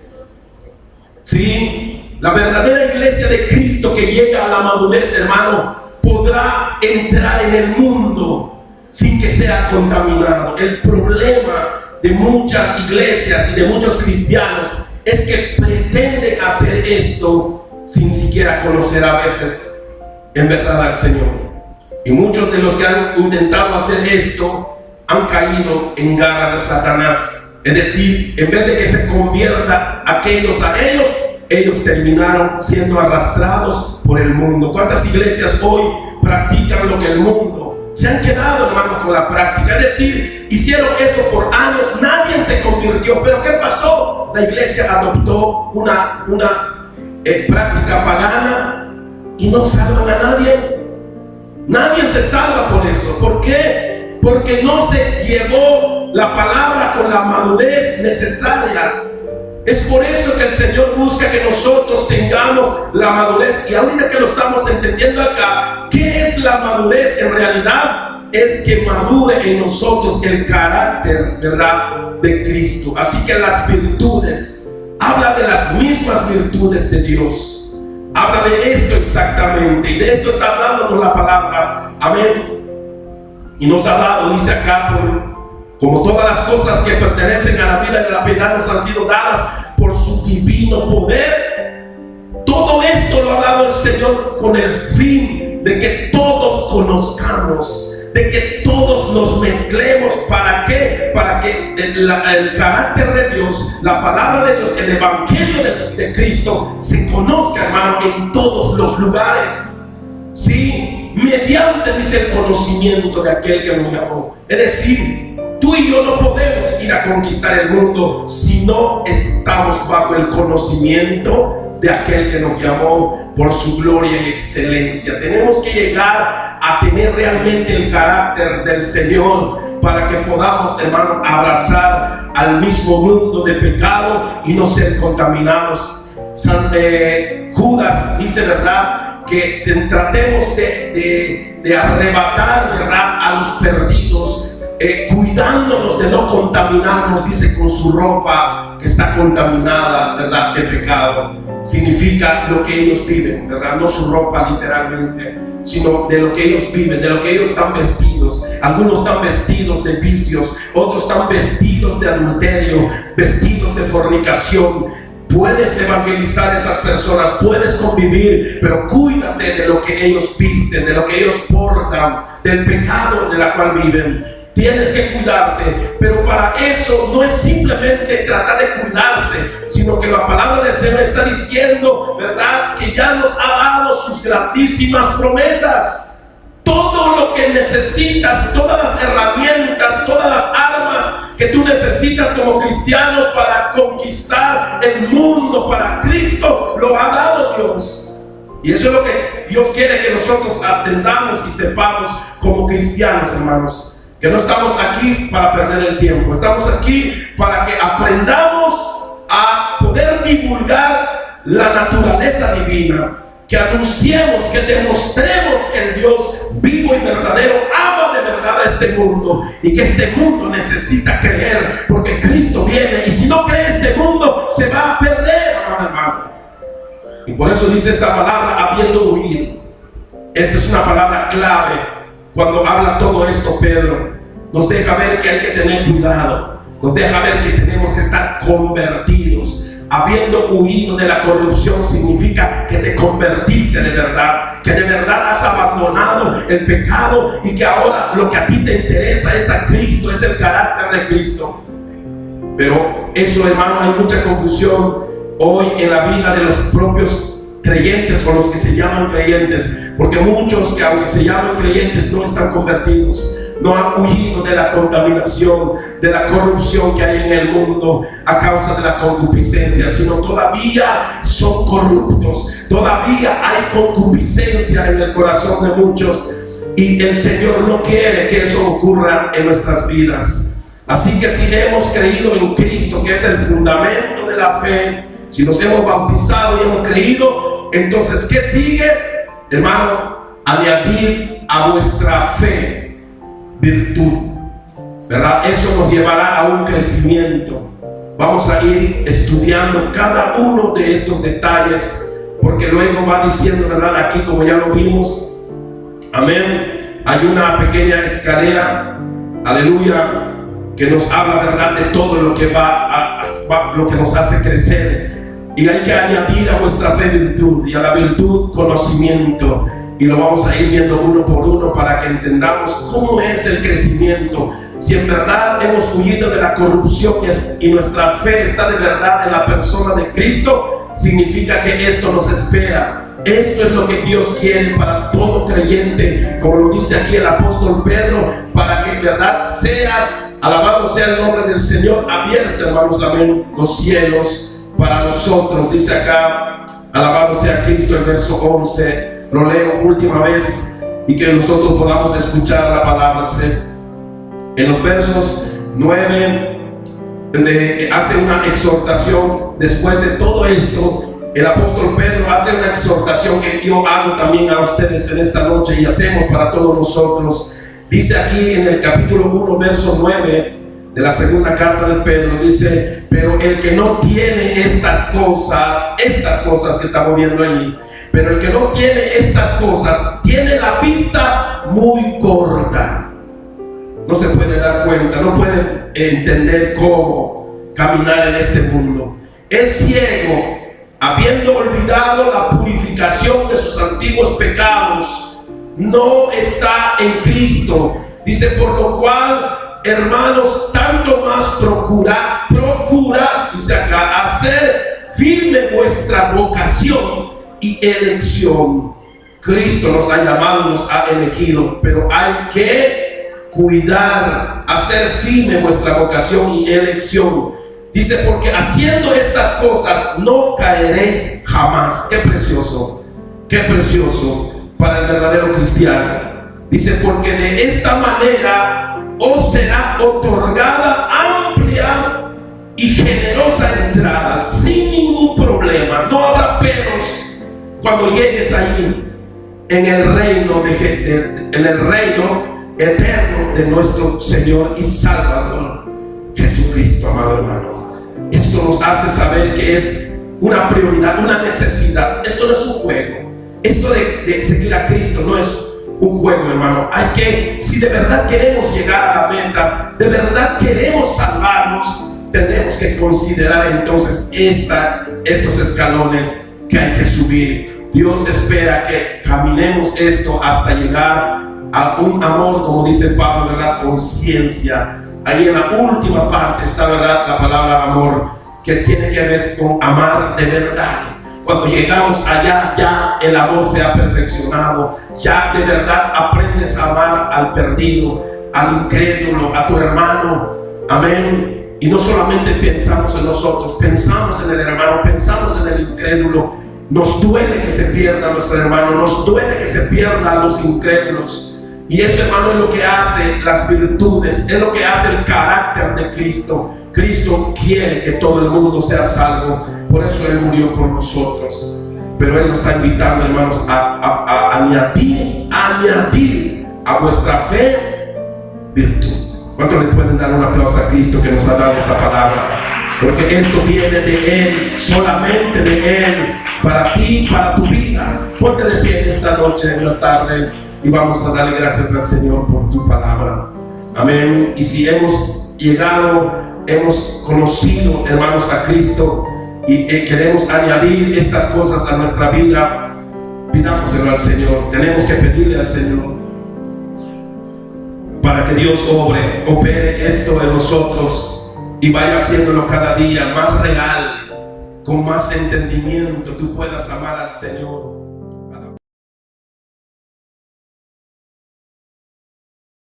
¿Sí? La verdadera iglesia de Cristo que llega a la madurez, hermano, podrá entrar en el mundo sin que sea contaminado. El problema de muchas iglesias y de muchos cristianos es que pretenden hacer esto sin siquiera conocer a veces en verdad al Señor. Y muchos de los que han intentado hacer esto han caído en garra de Satanás. Es decir, en vez de que se convierta aquellos a ellos, ellos terminaron siendo arrastrados por el mundo. ¿Cuántas iglesias hoy practican lo que el mundo? Se han quedado, hermanos, con la práctica. Es decir, hicieron eso por años, nadie se convirtió. ¿Pero qué pasó? La iglesia adoptó una práctica pagana y no salvan a nadie. Nadie se salva por eso. ¿Por qué? Porque no se llevó la palabra con la madurez necesaria. Es por eso que el Señor busca que nosotros tengamos la madurez. Y ahorita que lo estamos entendiendo acá, ¿qué es la madurez en realidad? Es que madure en nosotros el carácter, ¿verdad?, de Cristo. Así que las virtudes, habla de las mismas virtudes de Dios. Habla de esto exactamente. Y de esto está hablándonos la palabra. Amén. Y nos ha dado, dice acá, como todas las cosas que pertenecen a la vida y a la piedad nos han sido dadas por su divino poder. Todo esto lo ha dado el Señor con el fin de que todos conozcamos, de que todos nos mezclemos. ¿Para qué? Para que el carácter de Dios, la palabra de Dios, el evangelio de Cristo se conozca, hermano, en todos los lugares. Sí, mediante, dice, el conocimiento de aquel que nos llamó. Es decir, tú y yo no podemos ir a conquistar el mundo si no estamos bajo el conocimiento de aquel que nos llamó por su gloria y excelencia. Tenemos que llegar a tener realmente el carácter del Señor para que podamos, hermano, abrazar al mismo mundo de pecado y no ser contaminados. Judas dice, ¿verdad?, que tratemos de arrebatar, ¿verdad?, a los perdidos, cuidándonos de no contaminarnos, dice, con su ropa que está contaminada, ¿verdad?, de pecado. Significa lo que ellos viven, ¿verdad? No su ropa literalmente, sino de lo que ellos viven, de lo que ellos están vestidos. Algunos están vestidos de vicios, otros están vestidos de adulterio, vestidos de fornicación. Puedes evangelizar a esas personas, puedes convivir, pero cuídate de lo que ellos visten, de lo que ellos portan, del pecado en el cual viven. Tienes que cuidarte, pero para eso no es simplemente tratar de cuidarse, sino que la palabra del Señor está diciendo, ¿verdad?, que ya nos ha dado sus grandísimas promesas. Todo lo que necesitas, todas las herramientas, todas las armas que tú necesitas como cristiano para conquistar el mundo para Cristo, lo ha dado Dios. Y eso es lo que Dios quiere que nosotros atendamos y sepamos como cristianos, hermanos. Que no estamos aquí para perder el tiempo, estamos aquí para que aprendamos a poder divulgar la naturaleza divina, que anunciemos, que demostremos que el Dios vivo y verdadero ama de verdad a este mundo, y que este mundo necesita creer, porque Cristo viene, y si no cree este mundo se va a perder, amado hermano. Y por eso dice esta palabra, habiendo huido. Esta es una palabra clave cuando habla todo esto. Pedro nos deja ver que hay que tener cuidado, nos deja ver que tenemos que estar convertidos. Habiendo huido de la corrupción significa que te convertiste de verdad, que de verdad has abandonado el pecado, y que ahora lo que a ti te interesa es a Cristo, es el carácter de Cristo. Pero eso, hermano, hay mucha confusión hoy en la vida de los propios creyentes, o los que se llaman creyentes, porque muchos que aunque se llaman creyentes no están convertidos, no han huido de la contaminación, de la corrupción que hay en el mundo a causa de la concupiscencia, sino todavía son corruptos, todavía hay concupiscencia en el corazón de muchos, y el Señor no quiere que eso ocurra en nuestras vidas. Así que si hemos creído en Cristo, que es el fundamento de la fe, si nos hemos bautizado y hemos creído, entonces ¿qué sigue, hermano? Añadir a vuestra fe virtud, ¿verdad? Eso nos llevará a un crecimiento. Vamos a ir estudiando cada uno de estos detalles, porque luego va diciendo, ¿verdad? Aquí, como ya lo vimos, amén, hay una pequeña escalera, aleluya, que nos habla, ¿verdad?, de todo lo que lo que nos hace crecer. Y hay que añadir a vuestra fe virtud, y a la virtud conocimiento. Y lo vamos a ir viendo uno por uno para que entendamos cómo es el crecimiento. Si en verdad hemos huido de la corrupción y nuestra fe está de verdad en la persona de Cristo, significa que esto nos espera. Esto es lo que Dios quiere para todo creyente, como lo dice aquí el apóstol Pedro, para que en verdad sea, alabado sea el nombre del Señor, abierto, hermanos, amén, los cielos para nosotros. Dice acá, alabado sea Cristo, el verso 11. Lo leo última vez y que nosotros podamos escuchar la palabra. En los versos 9 hace una exhortación. Después de todo esto, el apóstol Pedro hace una exhortación que yo hago también a ustedes en esta noche y hacemos para todos nosotros. Dice aquí en el capítulo 1, verso 9 de la segunda carta de Pedro, dice: pero el que no tiene estas cosas que estamos viendo allí, pero el que no tiene estas cosas tiene la vista muy corta. No se puede dar cuenta, no puede entender cómo caminar en este mundo. Es ciego, habiendo olvidado la purificación de sus antiguos pecados. No está en Cristo. Dice: por lo cual, hermanos, tanto más procura, dice acá, hacer firme vuestra vocación y elección. Cristo nos ha llamado y nos ha elegido, pero hay que cuidar, hacer firme vuestra vocación y elección. Dice: porque haciendo estas cosas no caeréis jamás. Qué precioso para el verdadero cristiano. Dice: porque de esta manera os será otorgada amplia y generosa entrada, sin ningún problema. No habrá peros cuando llegues allí en el reino eterno de nuestro Señor y Salvador Jesucristo, amado hermano. Esto nos hace saber que es una prioridad, una necesidad. Esto no es un juego. Esto de seguir a Cristo no es un juego, hermano. Hay que, si de verdad queremos llegar a la meta, de verdad queremos salvarnos, tenemos que considerar entonces estos escalones que hay que subir. Dios espera que caminemos esto hasta llegar a un amor, como dice Pablo, ¿verdad? Conciencia. Ahí en la última parte está, ¿verdad?, la palabra amor, que tiene que ver con amar de verdad. Cuando llegamos allá, ya el amor se ha perfeccionado. Ya de verdad aprendes a amar al perdido, al incrédulo, a tu hermano. Amén. Y no solamente pensamos en nosotros, pensamos en el hermano, pensamos en el incrédulo. Nos duele que se pierda nuestro hermano, nos duele que se pierdan los incrédulos. Y eso, hermano, es lo que hace las virtudes, es lo que hace el carácter de Cristo. Cristo quiere que todo el mundo sea salvo, por eso Él murió por nosotros. pero Él nos está invitando, hermanos, a añadir a vuestra fe virtud. ¿Cuánto le pueden dar un aplauso a Cristo que nos ha dado esta palabra? Porque esto viene de Él, solamente de Él, para ti, para tu vida. Ponte de pie en esta noche, en la tarde, y vamos a darle gracias al Señor por tu palabra. Amén. Y si hemos llegado, hemos conocido, hermanos, a Cristo, y queremos añadir estas cosas a nuestra vida, pidámoselo al Señor. Tenemos que pedirle al Señor para que Dios opere esto en nosotros y vaya haciéndolo cada día más real, con más entendimiento, tú puedas amar al Señor.